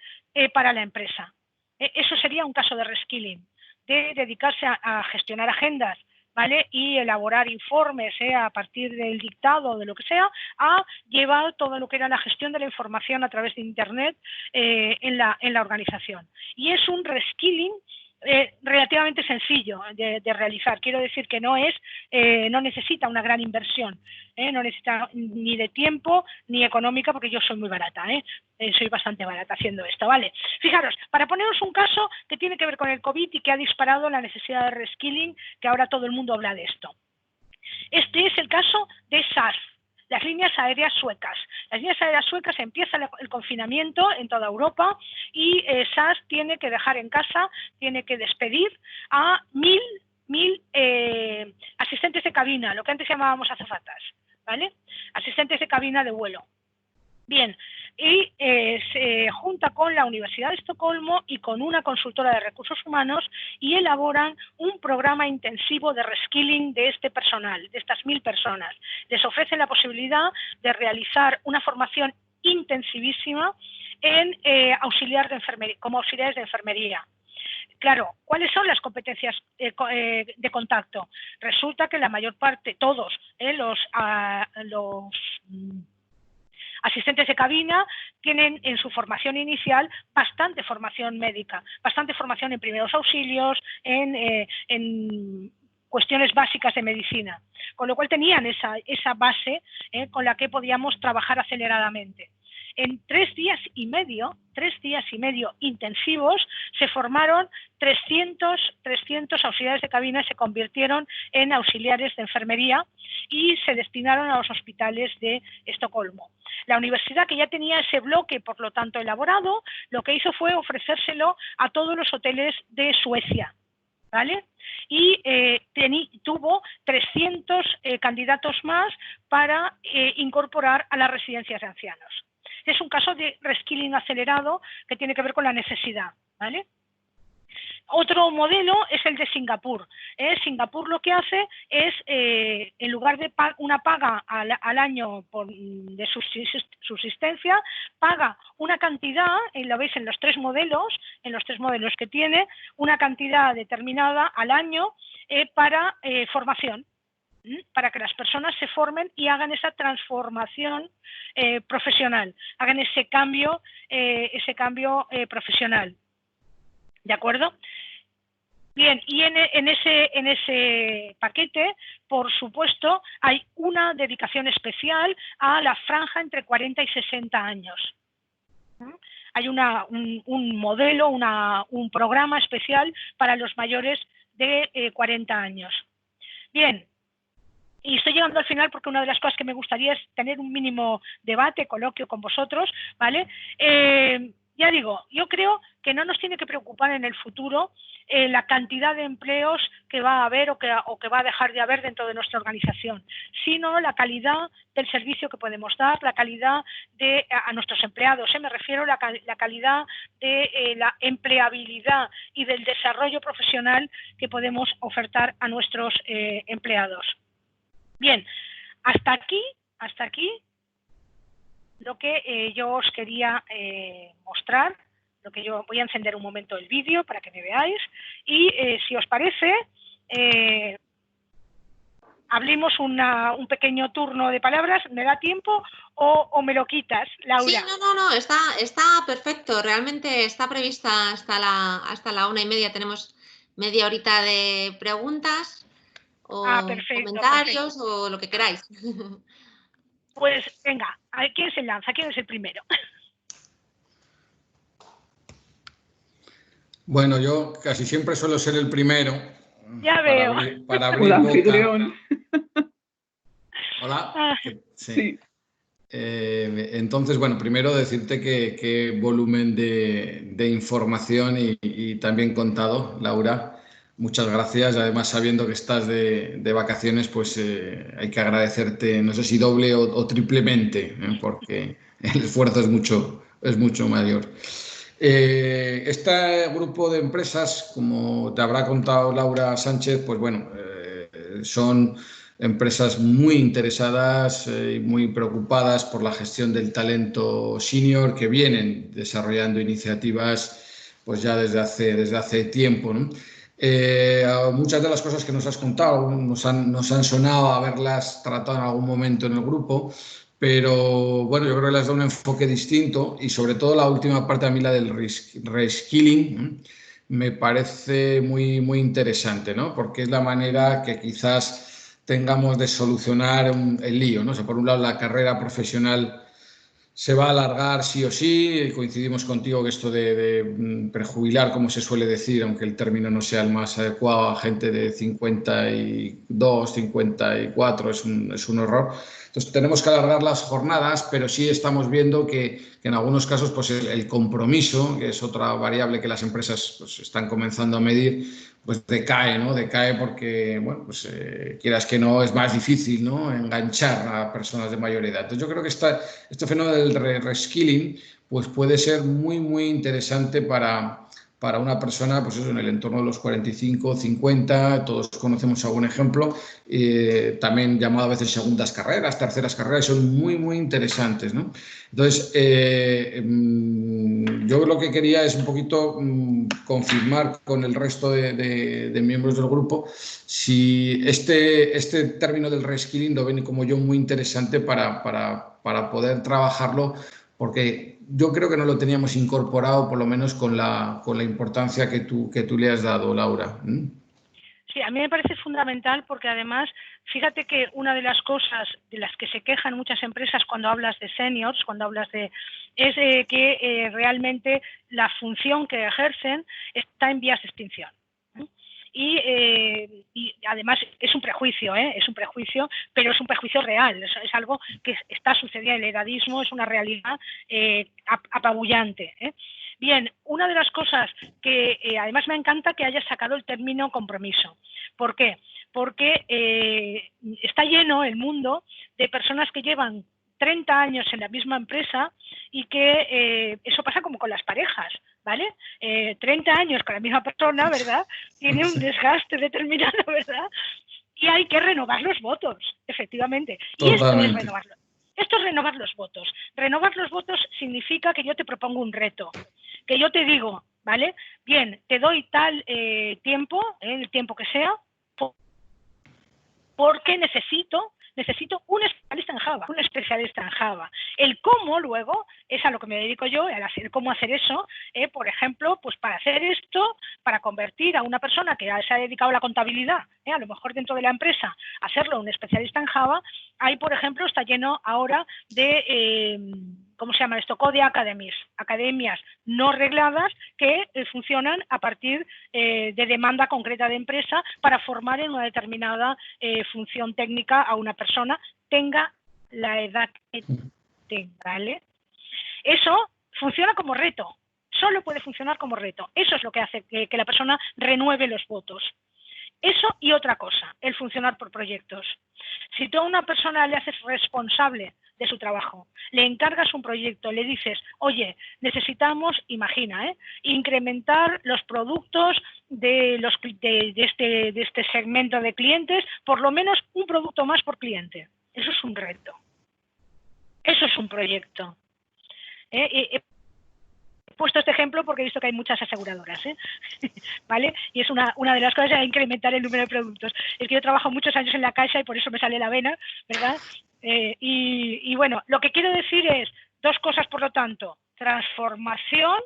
para la empresa. Eso sería un caso de reskilling, de dedicarse a gestionar agendas, ¿vale? Y elaborar informes a partir del dictado o de lo que sea, a llevar todo lo que era la gestión de la información a través de Internet en la organización. Y es un reskilling relativamente sencillo de realizar. Quiero decir que no necesita una gran inversión, no necesita ni de tiempo ni económica, porque yo soy muy barata, soy bastante barata haciendo esto, ¿vale? Fijaros, para poneros un caso que tiene que ver con el COVID y que ha disparado la necesidad de reskilling, que ahora todo el mundo habla de esto. Este es el caso de SAS, las líneas aéreas suecas. Las líneas aéreas suecas, empieza el confinamiento en toda Europa y SAS tiene que dejar en casa, tiene que despedir a 1.000 asistentes de cabina, lo que antes llamábamos azafatas, ¿vale? Asistentes de cabina de vuelo. Bien, y se junta con la Universidad de Estocolmo y con una consultora de recursos humanos y elaboran un programa intensivo de reskilling de este personal, de estas 1.000 personas. Les ofrecen la posibilidad de realizar una formación intensivísima en como auxiliares de enfermería. Claro, ¿cuáles son las competencias de contacto? Resulta que la mayor parte, todos los asistentes de cabina tienen en su formación inicial bastante formación médica, bastante formación en primeros auxilios, en cuestiones básicas de medicina, con lo cual tenían esa base con la que podíamos trabajar aceleradamente. En 3 días y medio intensivos, se formaron 300 auxiliares de cabina, se convirtieron en auxiliares de enfermería y se destinaron a los hospitales de Estocolmo. La universidad, que ya tenía ese bloque, por lo tanto, elaborado, lo que hizo fue ofrecérselo a todos los hoteles de Suecia, ¿vale? Y tuvo 300 candidatos más para incorporar a las residencias de ancianos. Es un caso de reskilling acelerado que tiene que ver con la necesidad, ¿vale? Otro modelo es el de Singapur. Singapur lo que hace es, en lugar de una paga al año de subsistencia, paga una cantidad, lo veis en los tres modelos que tiene, una cantidad determinada al año para formación, para que las personas se formen y hagan esa transformación profesional, hagan ese cambio profesional. ¿De acuerdo? Bien, y en ese paquete, por supuesto, hay una dedicación especial a la franja entre 40 y 60 años. Hay un modelo, un programa especial para los mayores de 40 años. Bien, y estoy llegando al final porque una de las cosas que me gustaría es tener un mínimo debate, coloquio con vosotros, ¿vale? Ya digo, yo creo que no nos tiene que preocupar en el futuro la cantidad de empleos que va a haber o que va a dejar de haber dentro de nuestra organización, sino la calidad del servicio que podemos dar, la calidad a nuestros empleados, me refiero a la calidad de la empleabilidad y del desarrollo profesional que podemos ofertar a nuestros empleados. Bien, hasta aquí lo que yo os quería mostrar, lo que yo voy a encender un momento el vídeo para que me veáis y si os parece, abrimos un pequeño turno de palabras. ¿Me da tiempo o me lo quitas, Laura? Sí, no, está perfecto. Realmente está prevista hasta la 1:30. Tenemos media horita de preguntas o comentarios o lo que queráis. Pues venga, ¿quién se lanza? ¿Quién es el primero? Bueno, yo casi siempre suelo ser el primero. Ya veo. Para abrir boca. Hola. Ah. Sí. Entonces, bueno, primero decirte que volumen de información y también contado, Laura. Muchas gracias. Además, sabiendo que estás de vacaciones, pues hay que agradecerte, no sé si doble o triplemente, porque el esfuerzo es mucho mayor. Este grupo de empresas, como te habrá contado Laura Sánchez, pues bueno, son empresas muy interesadas y muy preocupadas por la gestión del talento senior, que vienen desarrollando iniciativas pues ya desde hace tiempo, ¿no? Muchas de las cosas que nos has contado nos han sonado haberlas tratado en algún momento en el grupo, pero bueno, yo creo que les da un enfoque distinto y sobre todo la última parte, a mí la del reskilling, me parece muy interesante, ¿no? Porque es la manera que quizás tengamos de solucionar el lío, ¿no? O sea, por un lado, la carrera profesional se va a alargar sí o sí. Coincidimos contigo que esto de prejubilar, como se suele decir, aunque el término no sea el más adecuado, a gente de 52, 54 es un horror. Entonces tenemos que alargar las jornadas, pero sí estamos viendo que en algunos casos pues el compromiso, que es otra variable que las empresas pues están comenzando a medir, pues decae, ¿no? Decae porque, bueno, pues quieras que no, es más difícil, ¿no? Enganchar a personas de mayor edad. Entonces yo creo que este fenómeno del reskilling pues puede ser muy interesante para una persona, pues eso, en el entorno de los 45, 50, todos conocemos algún ejemplo, también llamado a veces segundas carreras, terceras carreras, son muy interesantes, ¿no? Entonces, yo lo que quería es un poquito confirmar con el resto de miembros del grupo si este término del reskilling lo ven como yo muy interesante para poder trabajarlo, porque yo creo que no lo teníamos incorporado, por lo menos con la importancia que tú le has dado, Laura. Sí, a mí me parece fundamental porque además, fíjate que una de las cosas de las que se quejan muchas empresas cuando hablas de seniors, es que realmente la función que ejercen está en vías de extinción. Y además es un prejuicio, pero es un prejuicio real, es algo que está sucediendo. El edadismo es una realidad apabullante. Bien, una de las cosas que además me encanta que hayas sacado el término compromiso. ¿Por qué? Porque está lleno el mundo de personas que llevan 30 años en la misma empresa y que eso pasa como con las parejas, ¿vale? 30 años con la misma persona, ¿verdad? Tiene un desgaste determinado, ¿verdad? Y hay que renovar los votos, efectivamente. Totalmente. Y esto es renovar los votos. Renovar los votos significa que yo te propongo un reto, que yo te digo, ¿vale? Bien, te doy tal tiempo, el tiempo que sea, porque necesito un especialista en Java. El cómo, luego, es a lo que me dedico yo, el cómo hacer eso, por ejemplo, pues para hacer esto, para convertir a una persona que se ha dedicado a la contabilidad, a lo mejor dentro de la empresa, hacerlo un especialista en Java. Ahí, por ejemplo, está lleno ahora de... ¿cómo se llama esto? Code Academies, academias no regladas que funcionan a partir de demanda concreta de empresa para formar en una determinada función técnica a una persona, tenga la edad que tenga, ¿vale? Eso funciona como reto, solo puede funcionar como reto. Eso es lo que hace que la persona renueve los votos. Eso y otra cosa, el funcionar por proyectos. Si tú a una persona le haces responsable de su trabajo, le encargas un proyecto, le dices, oye, necesitamos, imagina, incrementar los productos de este segmento de clientes, por lo menos un producto más por cliente. Eso es un reto. Eso es un proyecto. puesto este ejemplo porque he visto que hay muchas aseguradoras, ¿vale? Y es una de las cosas a incrementar el número de productos. Es que yo trabajo muchos años en la Caixa y por eso me sale la vena, ¿verdad? Y bueno, lo que quiero decir es 2 cosas, por lo tanto: transformación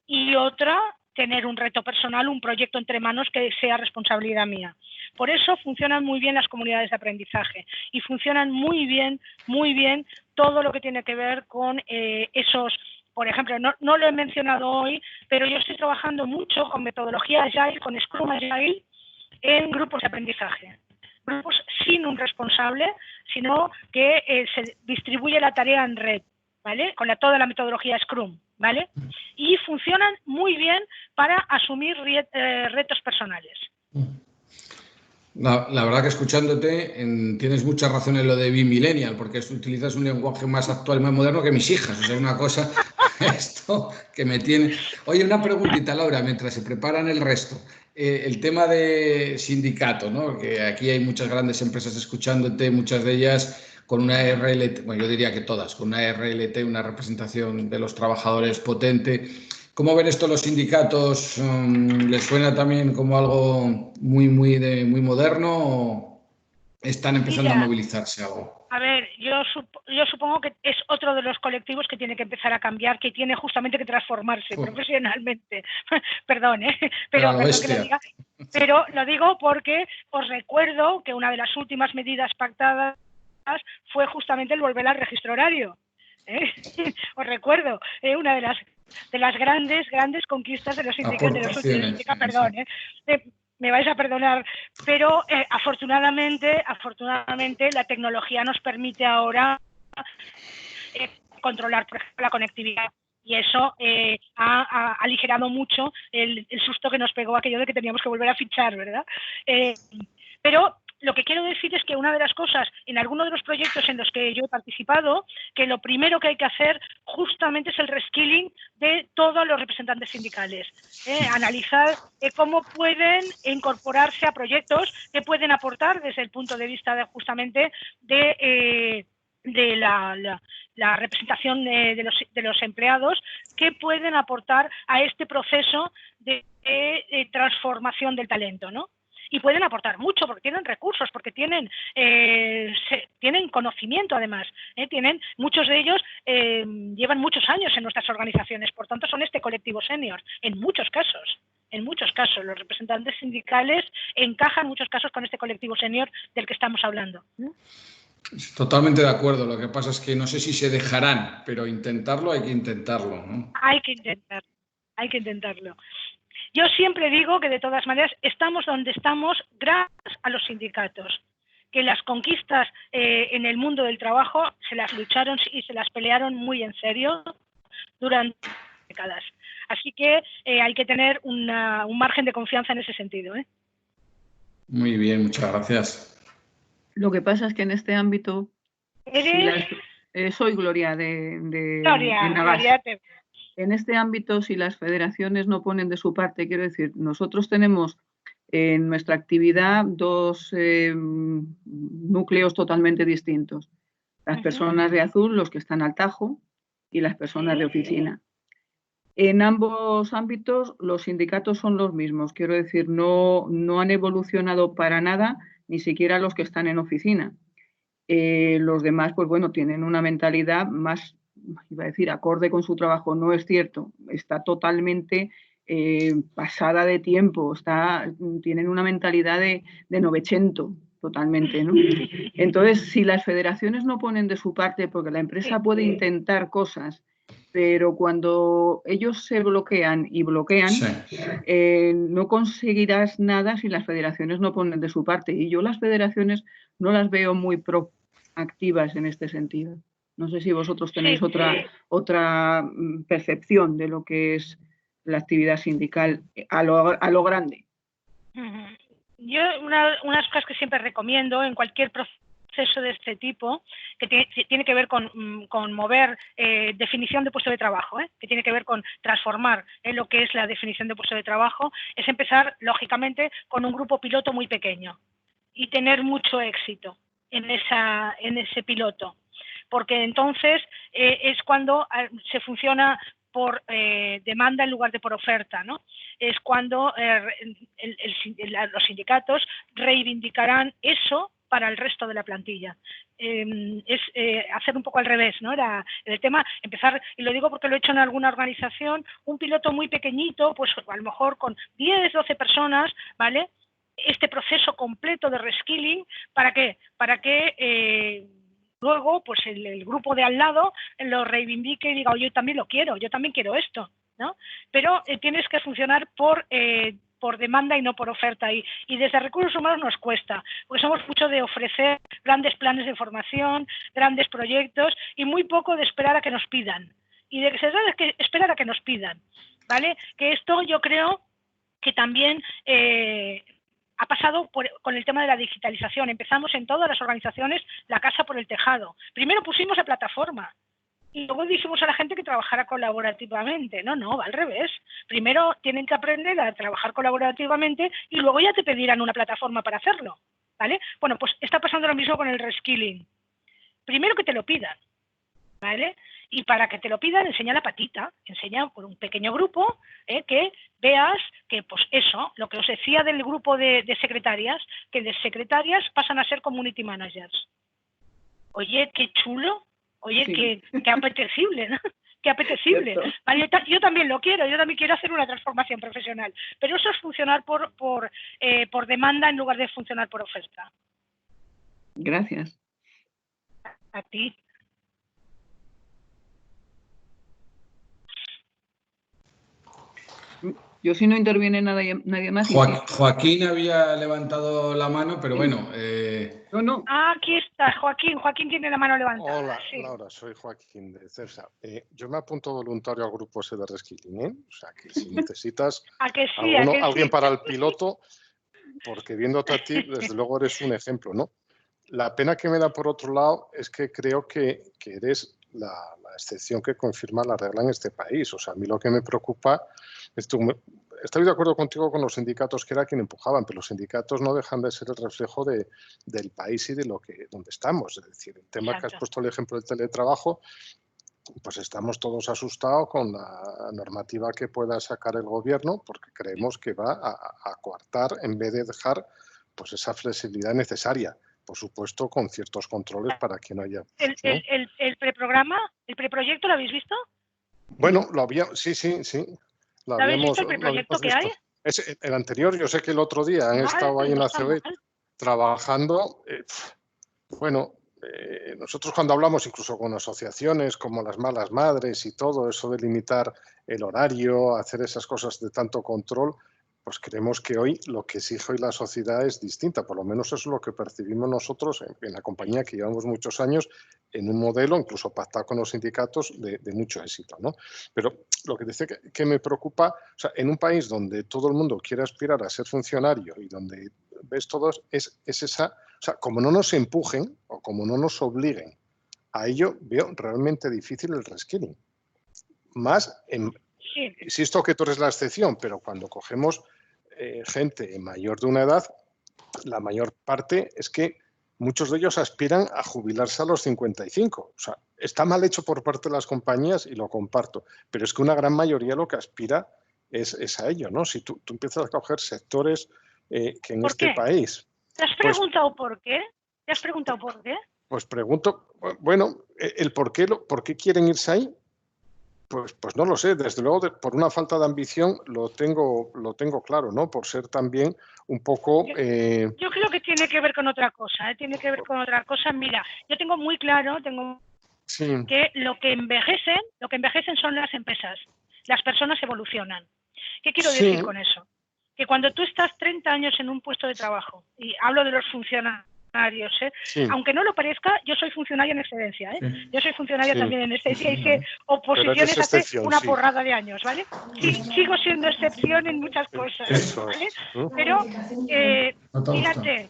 y otra, tener un reto personal, un proyecto entre manos que sea responsabilidad mía. Por eso funcionan muy bien las comunidades de aprendizaje y funcionan muy bien todo lo que tiene que ver con esos. Por ejemplo, no lo he mencionado hoy, pero yo estoy trabajando mucho con metodología Agile, con Scrum Agile, en grupos de aprendizaje. Grupos sin un responsable, sino que se distribuye la tarea en red, ¿vale? Con toda la metodología Scrum, ¿vale? Y funcionan muy bien para asumir retos personales. La verdad que escuchándote tienes mucha razón en lo de Bimillennial, porque utilizas un lenguaje más actual, más moderno que mis hijas. O sea, una cosa, esto que me tiene... Oye, una preguntita, Laura, mientras se preparan el resto. El tema de sindicato, ¿no? Que aquí hay muchas grandes empresas escuchándote, muchas de ellas con una RLT, bueno, yo diría que todas, con una RLT, una representación de los trabajadores potente. ¿Cómo ven esto los sindicatos? ¿Les suena también como algo muy moderno o están empezando a movilizarse algo? A ver, yo supongo que es otro de los colectivos que tiene que empezar a cambiar, que tiene justamente que transformarse profesionalmente. Perdón, perdón que lo diga. Pero lo digo porque os recuerdo que una de las últimas medidas pactadas fue justamente el volver al registro horario. Os recuerdo, una de las grandes conquistas de los sindicatos, de los últimos, perdón, me vais a perdonar, pero afortunadamente la tecnología nos permite ahora controlar, por ejemplo, la conectividad. Y eso ha aligerado mucho el susto que nos pegó aquello de que teníamos que volver a fichar, ¿verdad? Pero lo que quiero decir es que una de las cosas, en algunos de los proyectos en los que yo he participado, que lo primero que hay que hacer justamente es el reskilling de todos los representantes sindicales. Analizar cómo pueden incorporarse a proyectos que pueden aportar desde el punto de vista justamente de la representación de los empleados, que pueden aportar a este proceso de transformación del talento, ¿no? Y pueden aportar mucho porque tienen recursos, porque tienen conocimiento además. Muchos de ellos llevan muchos años en nuestras organizaciones, por tanto son este colectivo senior, en muchos casos. En muchos casos, los representantes sindicales encajan en muchos casos con este colectivo senior del que estamos hablando. Totalmente de acuerdo. Lo que pasa es que no sé si se dejarán, pero intentarlo hay que intentarlo, ¿no? Hay que intentarlo. Yo siempre digo que de todas maneras estamos donde estamos gracias a los sindicatos, que las conquistas en el mundo del trabajo se las lucharon y se las pelearon muy en serio durante décadas. Así que hay que tener un margen de confianza en ese sentido. Muy bien, muchas gracias. Lo que pasa es que en este ámbito... soy Gloria Gloria. En este ámbito, si las federaciones no ponen de su parte, quiero decir, nosotros tenemos en nuestra actividad 2 núcleos totalmente distintos. Las personas de azul, los que están al tajo, y las personas de oficina. En ambos ámbitos los sindicatos son los mismos, quiero decir, no han evolucionado para nada, ni siquiera los que están en oficina. Los demás, pues bueno, tienen una mentalidad más, iba a decir, acorde con su trabajo. No es cierto, está totalmente pasada de tiempo, tienen una mentalidad de Novecento, totalmente, ¿no? Entonces, si las federaciones no ponen de su parte, porque la empresa puede intentar cosas, pero cuando ellos se bloquean, no conseguirás nada si las federaciones no ponen de su parte. Y yo las federaciones no las veo muy proactivas en este sentido. No sé si vosotros tenéis otra percepción de lo que es la actividad sindical a lo grande. Yo unas cosas que siempre recomiendo en cualquier proceso de este tipo, que tiene que ver con mover definición de puesto de trabajo, que tiene que ver con transformar lo que es la definición de puesto de trabajo, es empezar, lógicamente, con un grupo piloto muy pequeño y tener mucho éxito en ese piloto, porque entonces es cuando se funciona por demanda en lugar de por oferta, ¿no? Es cuando los sindicatos reivindicarán eso para el resto de la plantilla. Es hacer un poco al revés, ¿no? Era el tema, empezar, y lo digo porque lo he hecho en alguna organización, un piloto muy pequeñito, pues a lo mejor con 10, 12 personas, ¿vale? Este proceso completo de reskilling, ¿para qué? Para que luego pues el grupo de al lado lo reivindique y diga, oye, yo también lo quiero, yo también quiero esto, ¿no? Pero tienes que funcionar por demanda y no por oferta. Y desde Recursos Humanos nos cuesta, porque somos mucho de ofrecer grandes planes de formación, grandes proyectos y muy poco de esperar a que nos pidan. Y de esperar a que nos pidan, ¿vale? Que esto yo creo que también ha pasado con el tema de la digitalización. Empezamos en todas las organizaciones la casa por el tejado. Primero pusimos la plataforma y luego dijimos a la gente que trabajara colaborativamente. No, va al revés. Primero tienen que aprender a trabajar colaborativamente y luego ya te pedirán una plataforma para hacerlo, ¿vale? Bueno, pues está pasando lo mismo con el reskilling. Primero que te lo pidan, ¿vale? Y para que te lo pidan, enseña la patita, enseña por un pequeño grupo que veas que, pues eso, lo que os decía del grupo de secretarias, que de secretarias pasan a ser community managers. Oye, qué chulo, oye, sí. qué apetecible, ¿no? Qué apetecible. Vale, yo también lo quiero, yo también quiero hacer una transformación profesional, pero eso es funcionar por demanda en lugar de funcionar por oferta. Gracias. A ti. Yo si no interviene nadie más. Joaquín había levantado la mano, pero bueno. No. Ah, aquí está, Joaquín. Joaquín tiene la mano levantada. Hola, sí. Laura, soy Joaquín de CEPSA. Yo me apunto voluntario al grupo ese de Reskilling, ¿eh? O sea, que si necesitas alguien para el piloto, porque viéndote a ti, desde luego eres un ejemplo, ¿no? La pena que me da por otro lado es que creo que eres la excepción que confirma la regla en este país. O sea, a mí lo que me preocupa es estoy de acuerdo contigo con los sindicatos, que era quien empujaban, pero los sindicatos no dejan de ser el reflejo del país y de donde estamos. Es decir, el tema que has puesto el ejemplo del teletrabajo, pues estamos todos asustados con la normativa que pueda sacar el gobierno, porque creemos que va a coartar en vez de dejar pues esa flexibilidad necesaria. Por supuesto, con ciertos controles para que no haya... ¿no? ¿El preprograma, el preproyecto, lo habéis visto? Bueno, lo había... Sí. ¿Lo habéis visto el preproyecto que hay? Es el anterior, yo sé que el otro día han estado ahí en la COE trabajando. Nosotros cuando hablamos incluso con asociaciones como las Malas Madres y todo eso de limitar el horario, hacer esas cosas de tanto control, pues creemos que hoy lo que exige hoy la sociedad es distinta, por lo menos eso es lo que percibimos nosotros en la compañía, que llevamos muchos años en un modelo, incluso pactado con los sindicatos, de mucho éxito, ¿no? Pero lo que dice que me preocupa, o sea, en un país donde todo el mundo quiere aspirar a ser funcionario y donde ves todos, es esa, o sea, como no nos empujen o como no nos obliguen a ello, veo realmente difícil el reskilling. Más insisto que tú eres la excepción, pero cuando cogemos gente mayor de una edad, la mayor parte es que muchos de ellos aspiran a jubilarse a los 55. O sea, está mal hecho por parte de las compañías y lo comparto, pero es que una gran mayoría lo que aspira es a ello, ¿no? Si tú empiezas a coger sectores que en este país... ¿Te has preguntado por qué? ¿Te has preguntado por qué? Pues pregunto, bueno, el por qué quieren irse ahí. Pues no lo sé, desde luego por una falta de ambición lo tengo claro, ¿no? Por ser también un poco... Yo creo que tiene que ver con otra cosa, ¿eh? Tiene que ver con otra cosa. Mira, yo tengo muy claro, que lo que envejecen son las empresas. Las personas evolucionan. ¿Qué quiero decir con eso? Que cuando tú estás 30 años en un puesto de trabajo, y hablo de los funcionarios, aunque no lo parezca, yo soy funcionaria en excedencia, yo soy funcionaria también en excedencia, hice oposiciones hace una porrada de años, ¿vale? Sí, sigo siendo excepción en muchas cosas, ¿vale? Pero, fíjate,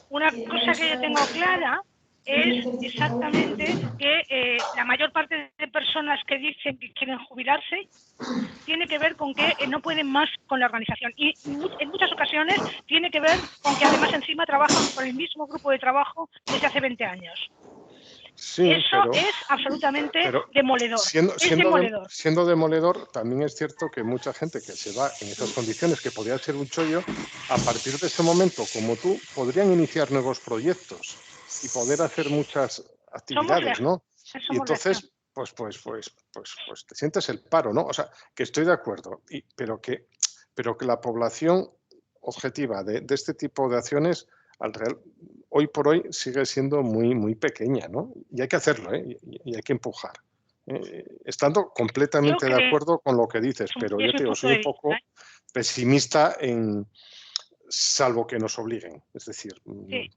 una cosa que yo tengo clara es exactamente que la mayor parte de personas que dicen que quieren jubilarse tiene que ver con que no pueden más con la organización y en muchas ocasiones tiene que ver con que además encima trabajan con el mismo grupo de trabajo desde hace 20 años. Sí, eso es absolutamente demoledor. Siendo demoledor, también es cierto que mucha gente que se va en esas condiciones, que podría ser un chollo, a partir de ese momento, como tú, podrían iniciar nuevos proyectos y poder hacer muchas actividades, ¿no? Y entonces, pues te sientes el paro, ¿no? O sea, que estoy de acuerdo, pero que la población objetiva de este tipo de acciones hoy por hoy sigue siendo muy, muy pequeña, ¿no? Y hay que hacerlo, ¿eh? Y hay que empujar. Estando completamente de acuerdo con lo que dices, pero yo te digo, soy un poco pesimista salvo que nos obliguen, es decir,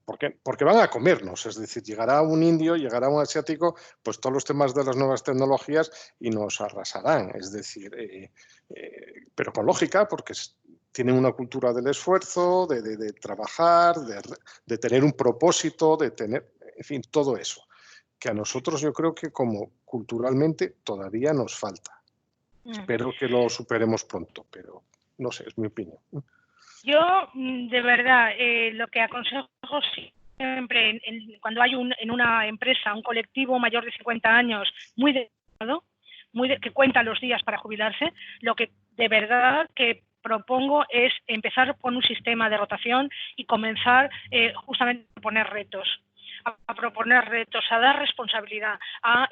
porque van a comernos, es decir, llegará un indio, llegará un asiático, pues todos los temas de las nuevas tecnologías y nos arrasarán, es decir, pero con lógica, porque tienen una cultura del esfuerzo, de trabajar, de tener un propósito, de tener, en fin, todo eso, que a nosotros yo creo que como culturalmente todavía nos falta. Espero que lo superemos pronto, pero no sé, es mi opinión. Yo, de verdad, lo que aconsejo siempre, cuando hay en una empresa un colectivo mayor de 50 años muy dedicado, que cuenta los días para jubilarse, lo que de verdad que propongo es empezar con un sistema de rotación y comenzar justamente a poner retos. A proponer retos, a dar responsabilidad, a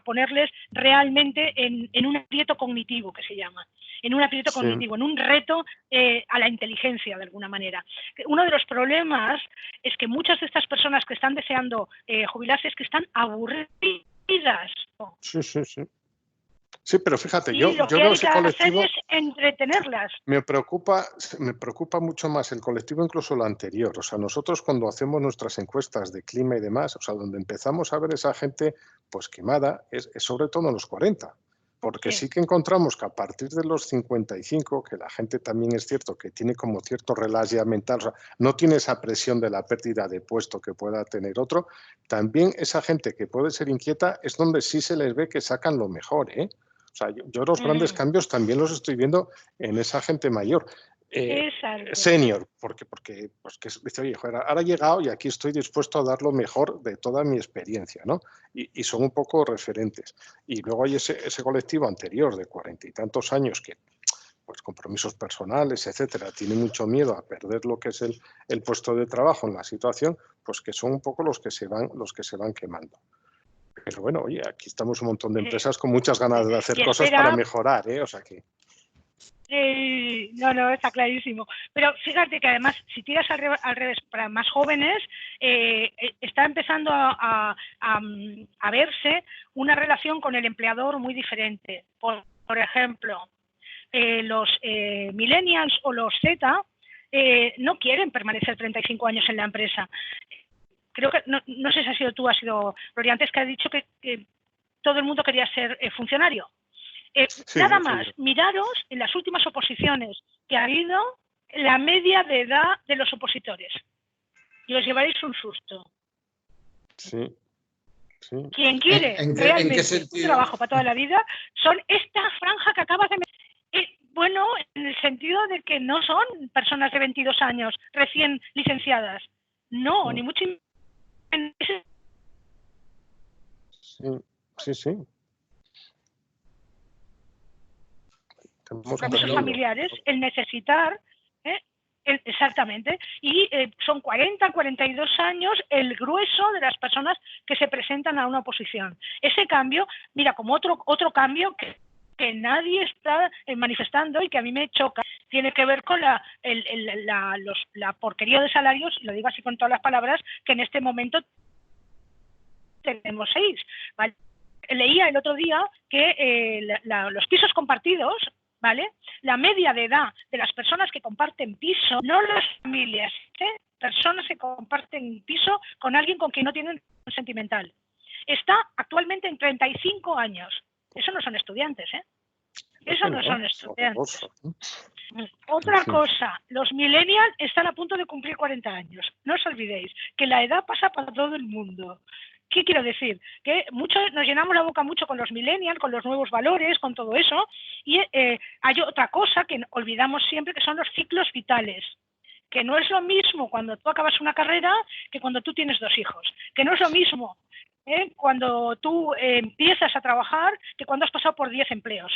ponerles realmente en un aprieto cognitivo, que se llama, en un aprieto cognitivo, en un reto a la inteligencia, de alguna manera. Uno de los problemas es que muchas de estas personas que están deseando jubilarse es que están aburridas. Sí. Sí, pero fíjate, yo veo ese colectivo. Es entretenerlas. Me preocupa mucho más el colectivo, incluso lo anterior. O sea, nosotros cuando hacemos nuestras encuestas de clima y demás, o sea, donde empezamos a ver esa gente pues quemada, es sobre todo en los 40. Porque sí que encontramos que a partir de los 55, que la gente también es cierto que tiene como cierto relax ya mental, o sea, no tiene esa presión de la pérdida de puesto que pueda tener otro, también esa gente que puede ser inquieta es donde sí se les ve que sacan lo mejor, ¿eh? O sea, yo los grandes cambios también los estoy viendo en esa gente mayor. Senior, porque dice, oye, joder, ahora he llegado y aquí estoy dispuesto a dar lo mejor de toda mi experiencia, ¿no? Y son un poco referentes. Y luego hay ese colectivo anterior de 40 y tantos años que, pues compromisos personales, etcétera, tiene mucho miedo a perder lo que es el puesto de trabajo en la situación, pues que son un poco los que se van quemando. Pero bueno, oye, aquí estamos un montón de empresas con muchas ganas de hacer cosas para mejorar, ¿eh? O sea que... No, está clarísimo. Pero fíjate que además, si tiras al revés para más jóvenes, está empezando a verse una relación con el empleador muy diferente. Por ejemplo, los millennials o los Z no quieren permanecer 35 años en la empresa. Creo que, no sé si has sido tú, has sido Gloria, antes que has dicho que todo el mundo quería ser funcionario. Nada más, miraros en las últimas oposiciones que ha habido la media de edad de los opositores y os llevaréis un susto. Sí. Quien quiere realmente un trabajo para toda la vida son esta franja que acabas de meter. Bueno, en el sentido de que no son personas de 22 años recién licenciadas. No, ni mucho menos. Sí. Compromisos familiares, el necesitar, exactamente, y son 40, 42 años el grueso de las personas que se presentan a una oposición. Ese cambio, mira, como otro cambio que nadie está manifestando y que a mí me choca, tiene que ver con la porquería de salarios, y lo digo así con todas las palabras, que en este momento tenemos 6, ¿vale? Leía el otro día que los pisos compartidos, ¿vale? La media de edad de las personas que comparten piso, no las familias, personas que comparten piso con alguien con quien no tienen un sentimental, está actualmente en 35 años. Eso no son estudiantes, ¿eh? Eso no son estudiantes. Otra cosa, los millennials están a punto de cumplir 40 años. No os olvidéis que la edad pasa para todo el mundo. ¿Qué quiero decir? Que nos llenamos la boca mucho con los millennials, con los nuevos valores, con todo eso, y hay otra cosa que olvidamos siempre, que son los ciclos vitales. que no es lo mismo cuando tú acabas una carrera que cuando tú tienes 2 hijos, que no es lo mismo cuando tú empiezas a trabajar que cuando has pasado por 10 empleos.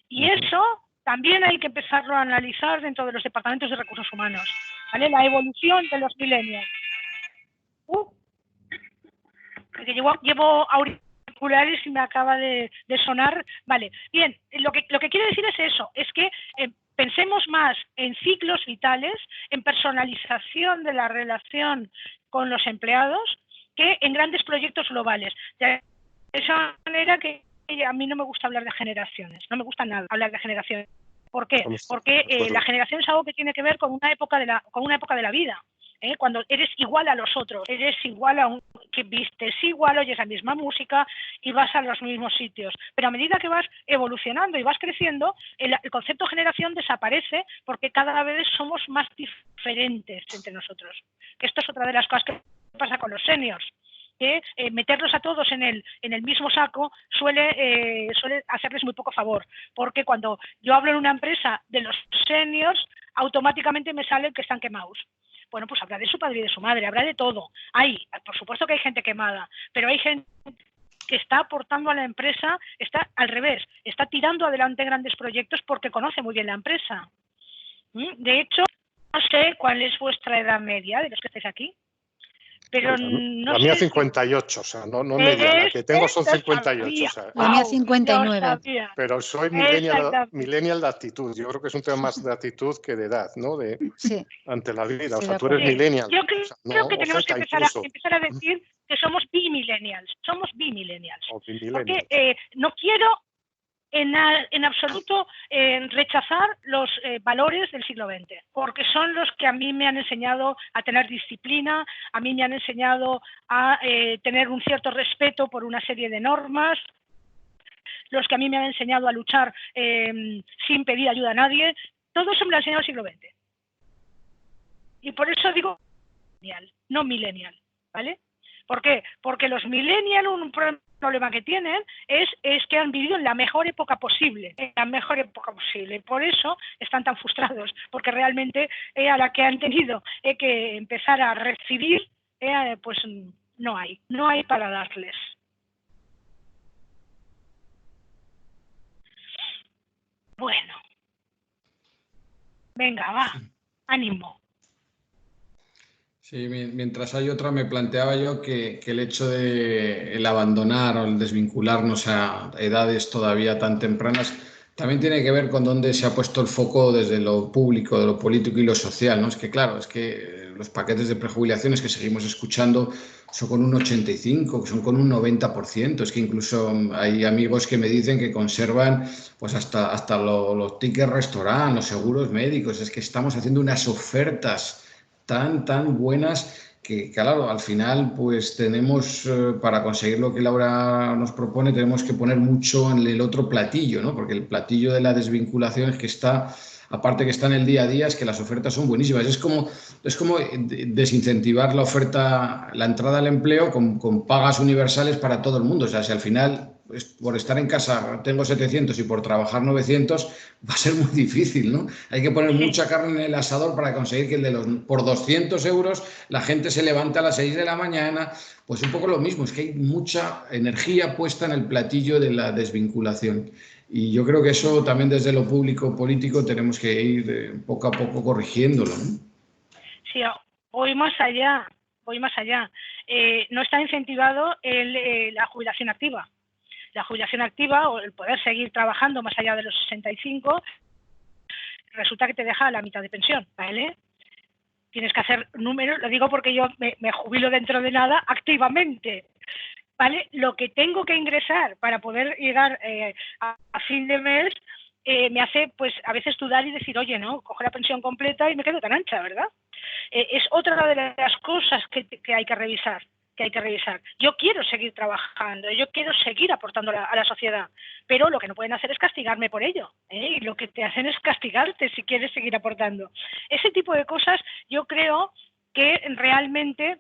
Y eso también hay que empezarlo a analizar dentro de los departamentos de recursos humanos, ¿vale? La evolución de los millennials. Porque llevo auriculares y me acaba de sonar. Vale, bien, lo que quiere decir es eso, es que pensemos más en ciclos vitales, en personalización de la relación con los empleados, que en grandes proyectos globales. De esa manera que a mí no me gusta hablar de generaciones, no me gusta nada hablar de generaciones. ¿Por qué? Porque la generación es algo que tiene que ver con una época de la vida. Cuando eres igual a los otros, eres igual que vistes igual, oyes la misma música y vas a los mismos sitios. Pero a medida que vas evolucionando y vas creciendo, el concepto generación desaparece porque cada vez somos más diferentes entre nosotros. Esto es otra de las cosas que pasa con los seniors, que meterlos a todos en el mismo saco suele hacerles muy poco favor, porque cuando yo hablo en una empresa de los seniors, automáticamente me sale que están quemados. Bueno, pues habla de su padre y de su madre, habla de todo. Por supuesto que hay gente quemada, pero hay gente que está aportando a la empresa, está al revés, está tirando adelante grandes proyectos porque conoce muy bien la empresa. De hecho, no sé cuál es vuestra edad media de los que estáis aquí, pero no la sé. mía 58, o sea, no media, la que tengo son 58. O sea, la mía 59. Pero soy millennial de actitud. Yo creo que es un tema más de actitud que de edad, ¿no? Sí. Ante la vida. O sea, tú eres millennial. Yo creo que tenemos que empezar a decir que somos bimillennials. Somos bimillennials. Porque no quiero en absoluto rechazar los valores del siglo XX, porque son los que a mí me han enseñado a tener disciplina, a mí me han enseñado a tener un cierto respeto por una serie de normas, los que a mí me han enseñado a luchar sin pedir ayuda a nadie. Todo eso me lo ha enseñado el siglo XX. Y por eso digo millennial, no millennial, ¿vale? ¿Por qué? Porque los millennials, un problema que tienen es que han vivido en la mejor época posible, Por eso están tan frustrados, porque realmente a la que han tenido que empezar a recibir, pues no hay para darles. Bueno, venga, va, ánimo. Sí, mientras hay otra, me planteaba yo que el hecho de el abandonar o el desvincularnos a edades todavía tan tempranas también tiene que ver con dónde se ha puesto el foco desde lo público, de lo político y lo social, ¿no? Es que, claro, los paquetes de prejubilaciones que seguimos escuchando son con un 85%, son con un 90%. Es que incluso hay amigos que me dicen que conservan pues hasta los tickets restaurant, los seguros médicos. Es que estamos haciendo unas ofertas tan buenas que, claro, al final pues tenemos, para conseguir lo que Laura nos propone, tenemos que poner mucho en el otro platillo, ¿no? Porque el platillo de la desvinculación es que está, aparte que está en el día a día, es que las ofertas son buenísimas. Es como desincentivar la oferta, la entrada al empleo con pagas universales para todo el mundo. O sea, si al final por estar en casa tengo 700 y por trabajar 900, va a ser muy difícil, ¿no? Hay que poner mucha carne en el asador para conseguir que por 200 euros la gente se levante a las 6 de la mañana. Pues un poco lo mismo, es que hay mucha energía puesta en el platillo de la desvinculación. Y yo creo que eso también desde lo público político tenemos que ir poco a poco corrigiéndolo, ¿no? Sí, voy más allá. No está incentivado la jubilación activa. La jubilación activa o el poder seguir trabajando más allá de los 65 resulta que te deja a la mitad de pensión, ¿vale? Tienes que hacer números, lo digo porque yo me jubilo dentro de nada activamente, ¿vale? Lo que tengo que ingresar para poder llegar a fin de mes me hace pues a veces dudar y decir, oye, no, cojo la pensión completa y me quedo tan ancha, ¿verdad? Es otra de las cosas que hay que revisar. Yo quiero seguir trabajando, yo quiero seguir aportando a la sociedad, pero lo que no pueden hacer es castigarme por ello, y lo que te hacen es castigarte si quieres seguir aportando. Ese tipo de cosas yo creo que realmente...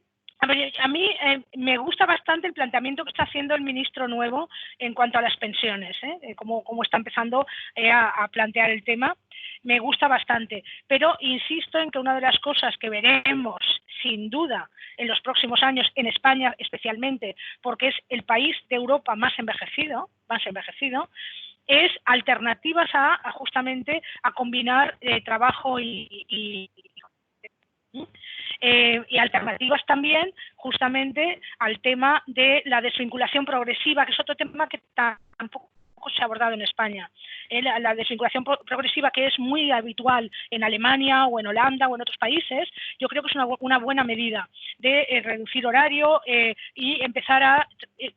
A mí me gusta bastante el planteamiento que está haciendo el ministro nuevo en cuanto a las pensiones, cómo está empezando a plantear el tema. me gusta bastante, pero insisto en que una de las cosas que veremos sin duda en los próximos años, en España especialmente, porque es el país de Europa más envejecido, es alternativas justamente a combinar trabajo y alternativas también justamente al tema de la desvinculación progresiva, que es otro tema que tampoco se ha abordado en España. La desvinculación progresiva, que es muy habitual en Alemania o en Holanda o en otros países, yo creo que es una buena medida de reducir horario y empezar a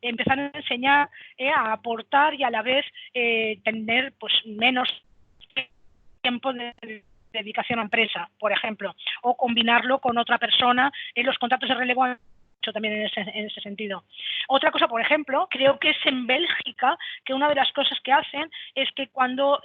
enseñar a aportar y a la vez tener pues menos tiempo de dedicación a empresa, por ejemplo, o combinarlo con otra persona en los contratos de relevo también en ese sentido. Otra cosa, por ejemplo, creo que es en Bélgica, que una de las cosas que hacen es que cuando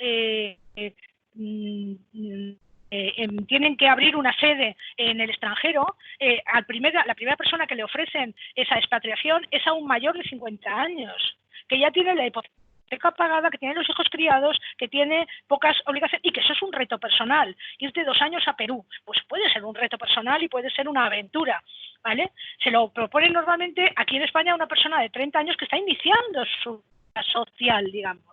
tienen que abrir una sede en el extranjero, la primera persona que le ofrecen esa expatriación es a un mayor de 50 años, que ya tiene la hipoteca pagada, que tiene los hijos criados, que tiene pocas obligaciones y que eso es un reto personal. Irte 2 años a Perú, pues puede ser un reto personal y puede ser una aventura, ¿vale? Se lo proponen normalmente aquí en España a una persona de 30 años que está iniciando su vida social, digamos.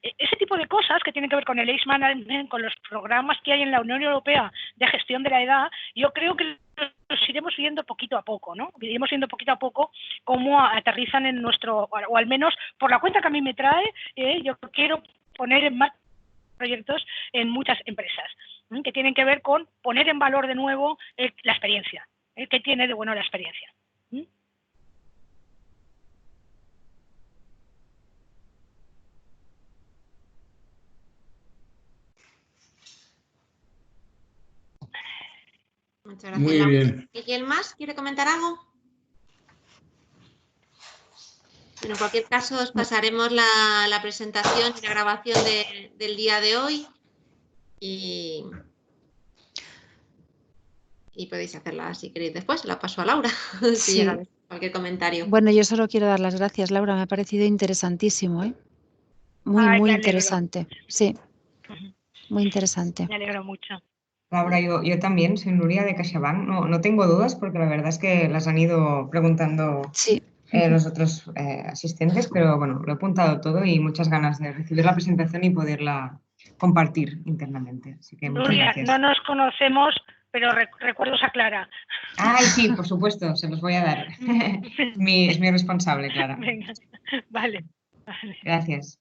Ese tipo de cosas que tienen que ver con el Age Management, con los programas que hay en la Unión Europea de gestión de la edad, yo creo que los iremos viendo poquito a poco, ¿no? Iremos viendo poquito a poco cómo aterrizan en nuestro, o al menos por la cuenta que a mí me trae, yo quiero poner en marcha proyectos en muchas empresas, que tienen que ver con poner en valor de nuevo la experiencia, ¿qué tiene de bueno la experiencia? Muchas gracias. Muy bien. ¿Alguien más quiere comentar algo? Bueno, en cualquier caso, os pasaremos la presentación y la grabación del día de hoy y podéis hacerla si queréis después. La paso a Laura, si Sí. llega cualquier comentario. Bueno, yo solo quiero dar las gracias, Laura. Me ha parecido interesantísimo, ¿eh? Muy interesante. Sí, muy interesante. Me alegro mucho. Laura, yo también soy Nuria de CaixaBank. No tengo dudas porque la verdad es que las han ido preguntando Sí. los otros asistentes, pero bueno, lo he apuntado todo y muchas ganas de recibir la presentación y poderla compartir internamente. Así que muchas Nuria, gracias. no nos conocemos, pero recuerdos a Clara. Ay, sí, por supuesto, se los voy a dar. Es mi responsable, Clara. Venga, vale. Gracias.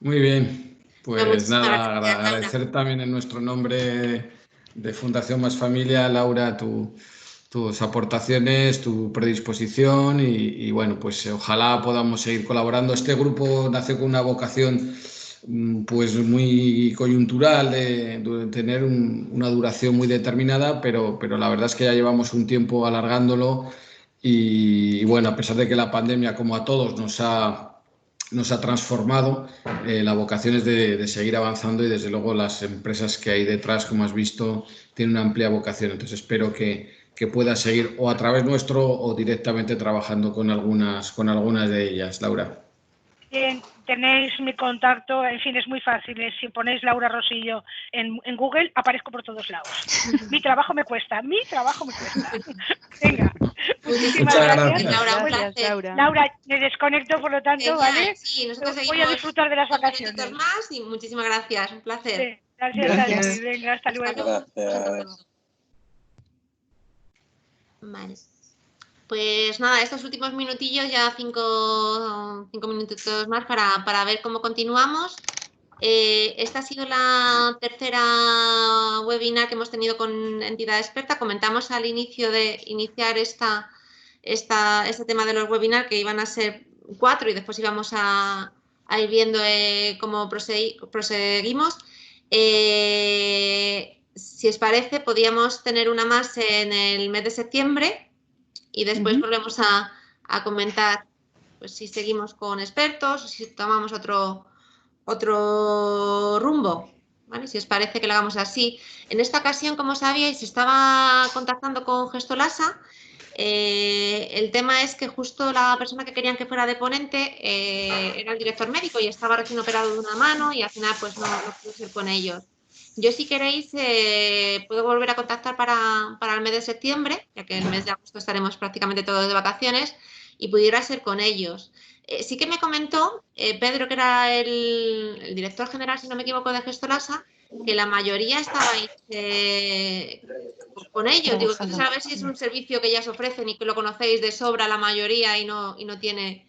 Muy bien. Pues nada, gracias, agradecer también en nuestro nombre de Fundación Más Familia, Laura, tus aportaciones, tu predisposición y bueno, pues ojalá podamos seguir colaborando. Este grupo nació con una vocación pues muy coyuntural de tener una duración muy determinada, pero la verdad es que ya llevamos un tiempo alargándolo y bueno, a pesar de que la pandemia, como a todos, nos ha transformado, la vocación es de seguir avanzando y desde luego las empresas que hay detrás, como has visto, tienen una amplia vocación. Entonces espero que pueda seguir o a través nuestro o directamente trabajando con algunas de ellas. Laura. Bien, tenéis mi contacto, en fin, es muy fácil. Si ponéis Laura Rosillo en Google, aparezco por todos lados. Mi trabajo me cuesta. Venga, muchísimas gracias. Laura, un placer. Laura, me desconecto, por lo tanto, ¿vale? Sí, nosotros voy a disfrutar de las vacaciones. Más y muchísimas gracias, un placer. Sí, gracias. Venga, hasta luego. Gracias. Vale. Pues nada, estos últimos minutillos, ya cinco minutitos más para ver cómo continuamos. Esta ha sido la tercera webinar que hemos tenido con entidad experta. Comentamos al inicio de iniciar este tema de los webinars que iban a ser 4 y después íbamos a ir viendo cómo proseguimos. Si os parece, podríamos tener una más en el mes de septiembre. Y después volvemos a comentar pues, si seguimos con expertos o si tomamos otro rumbo, ¿vale? Si os parece que lo hagamos así. En esta ocasión, como sabíais, estaba contactando con Gestolasa El tema es que justo la persona que querían que fuera de ponente era el director médico y estaba recién operado de una mano y al final pues no pude ser con ellos. Yo, si queréis, puedo volver a contactar para el mes de septiembre, ya que el mes de agosto estaremos prácticamente todos de vacaciones, y pudiera ser con ellos. Sí que me comentó Pedro, que era el director general, si no me equivoco, de Gestolasa, que la mayoría estabais con ellos. Digo, entonces a ver si es un servicio que ya se ofrecen y que lo conocéis de sobra la mayoría y no tiene...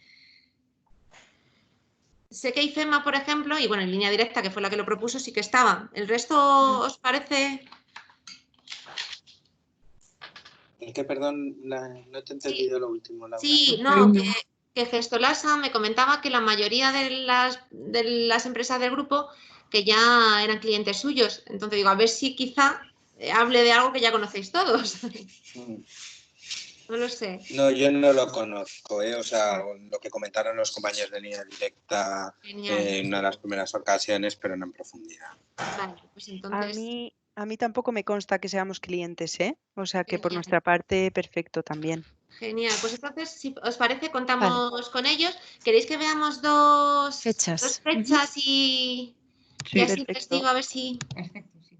Sé que IFEMA, por ejemplo, y bueno, en Línea Directa, que fue la que lo propuso, sí que estaba. ¿El resto os parece...? Es que, perdón, no te he entendido lo último, Laura. Sí, no, que Gestolasa me comentaba que la mayoría de las empresas del grupo que ya eran clientes suyos. Entonces digo, a ver si quizá hable de algo que ya conocéis todos. No lo sé. No, yo no lo conozco, o sea, lo que comentaron los compañeros de Línea Directa en una de las primeras ocasiones, pero no en profundidad. Vale, pues entonces... A mí tampoco me consta que seamos clientes, ¿eh? O sea que por nuestra parte, perfecto también. Genial, pues entonces, si os parece, contamos con ellos. ¿Queréis que veamos dos fechas y así les digo a ver si... Perfecto, sí.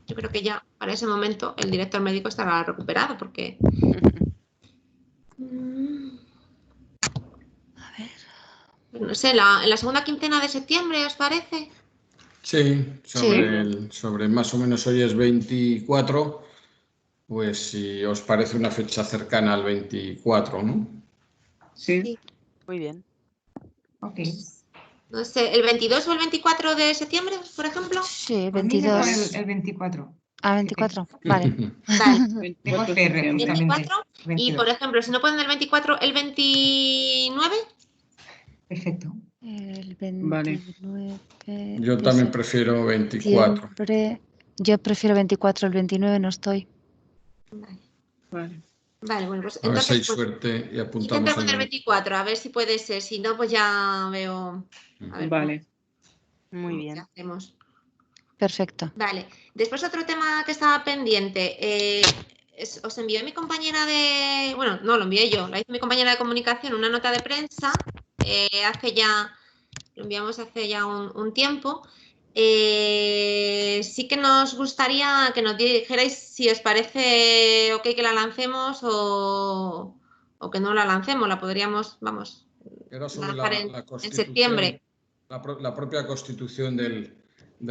Yo creo que ya para ese momento el director médico estará recuperado porque... A ver... No sé, en la segunda quincena de septiembre, ¿os parece? Sí, sobre más o menos hoy es 24, pues si os parece una fecha cercana al 24, ¿no? Sí. Muy bien. Ok. No sé, ¿el 22 o el 24 de septiembre, por ejemplo? Sí, 22. El 24. Ah, 24, vale. Vale. 24, y por ejemplo, si no pueden el 24, ¿el 29? Perfecto. El 29. Vale. Yo también prefiero 24. Yo prefiero 24, el 29 no estoy. Vale, bueno, pues a ver si hay entonces suerte y apuntamos intento poner 24, a ver si puede ser. Si no, pues ya veo. A ver, vale. Muy bien. ¿Qué hacemos? Perfecto. Vale. Después otro tema que estaba pendiente. Os envió mi compañera de... Bueno, no, lo envié yo. La hizo mi compañera de comunicación, una nota de prensa. Lo enviamos hace ya un tiempo. Sí que nos gustaría que nos dijerais si os parece ok que la lancemos o que no la lancemos. La podríamos, vamos, era sobre lanzar en septiembre. La propia constitución del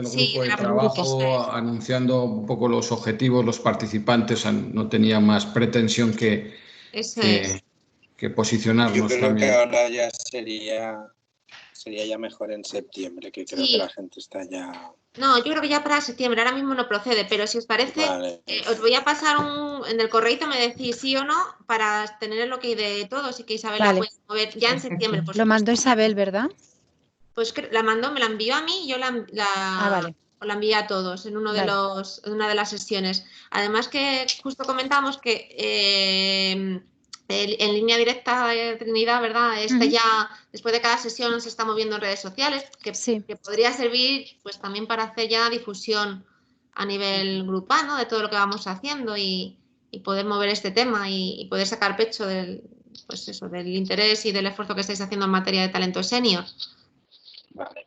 Sí, grupo de trabajo, anunciando un poco los objetivos, los participantes. O sea, no tenía más pretensión que posicionarnos. Yo creo también. Que ahora ya sería ya mejor en septiembre, que creo que la gente está ya... No, yo creo que ya para septiembre, ahora mismo no procede, pero si os parece, os voy a pasar en el correíto, me decís sí o no, para tener el ok de todos y que Isabel la pueda mover ya en septiembre. Lo mandó Isabel, ¿verdad? Pues la mandó, me la envió a mí y yo la envié a todos en una de las sesiones. Además que justo comentamos que en Línea Directa de Trinidad, ¿verdad? Ya después de cada sesión se está moviendo en redes sociales, que podría servir pues también para hacer ya difusión a nivel grupal, ¿no? De todo lo que vamos haciendo y poder mover este tema y poder sacar pecho del interés y del esfuerzo que estáis haciendo en materia de talento senior. Vale.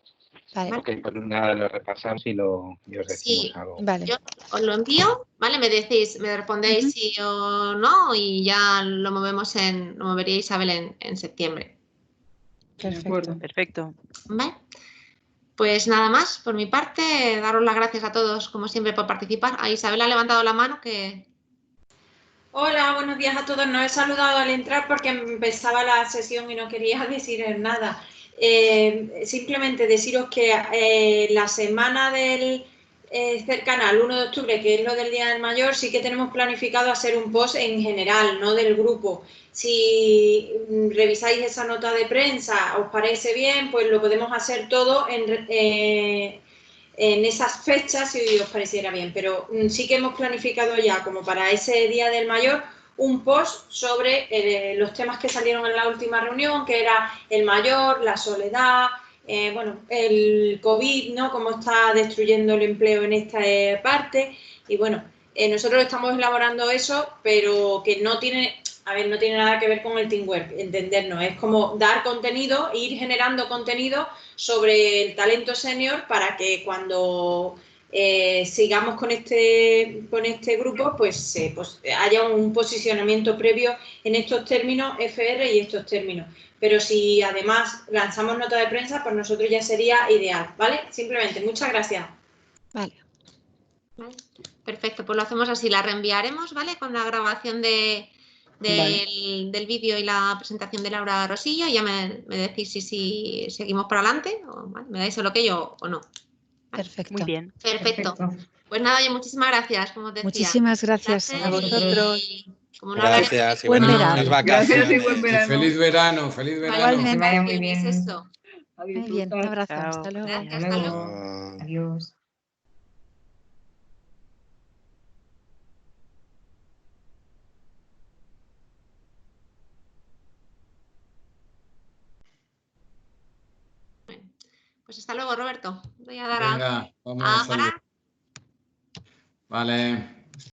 Ok, pues nada, lo repasamos y os decimos algo. Vale. Yo os lo envío, ¿vale? Me respondéis sí o no y ya lo movería Isabel en septiembre. Perfecto. ¿Vale? Pues nada más, por mi parte, daros las gracias a todos, como siempre, por participar. A Isabel ha levantado la mano que... Hola, buenos días a todos. No he saludado al entrar porque empezaba la sesión y no quería decir nada. Simplemente deciros que la semana del cercana al 1 de octubre, que es lo del Día del Mayor, sí que tenemos planificado hacer un post en general, no del grupo. Si revisáis esa nota de prensa, os parece bien, pues lo podemos hacer todo en esas fechas, si os pareciera bien. Pero sí que hemos planificado ya, como para ese Día del Mayor, un post sobre los temas que salieron en la última reunión, que era el mayor, la soledad, el COVID, ¿no? Cómo está destruyendo el empleo en esta parte. Y bueno, nosotros estamos elaborando eso, pero que no tiene, no tiene nada que ver con el teamwork, entendernos. Es como dar contenido, ir generando contenido sobre el talento senior para que cuando sigamos con este grupo, pues haya un posicionamiento previo en estos términos FR y estos términos. Pero si además lanzamos nota de prensa, pues nosotros ya sería ideal, ¿vale? Simplemente, muchas gracias. Vale. Perfecto, pues lo hacemos así, la reenviaremos, ¿vale? Con la grabación del vídeo y la presentación de Laura Rosillo, y ya me decís si seguimos para adelante, o ¿vale? Me dais el ok o no. ¿Vale? Perfecto. Muy bien. Perfecto. Pues nada, oye, muchísimas gracias, como os decía. Muchísimas gracias a vosotros. Como no gracias y buen verano. Gracias y buen verano. Feliz verano, feliz verano. Igualmente, Que vaya muy bien. esto. Muy bien, un abrazo. Chao. Hasta luego. Gracias, Hasta hasta luego. luego. Adiós. Pues hasta luego, Roberto. Voy a dar Venga, a vamos parar. Vale.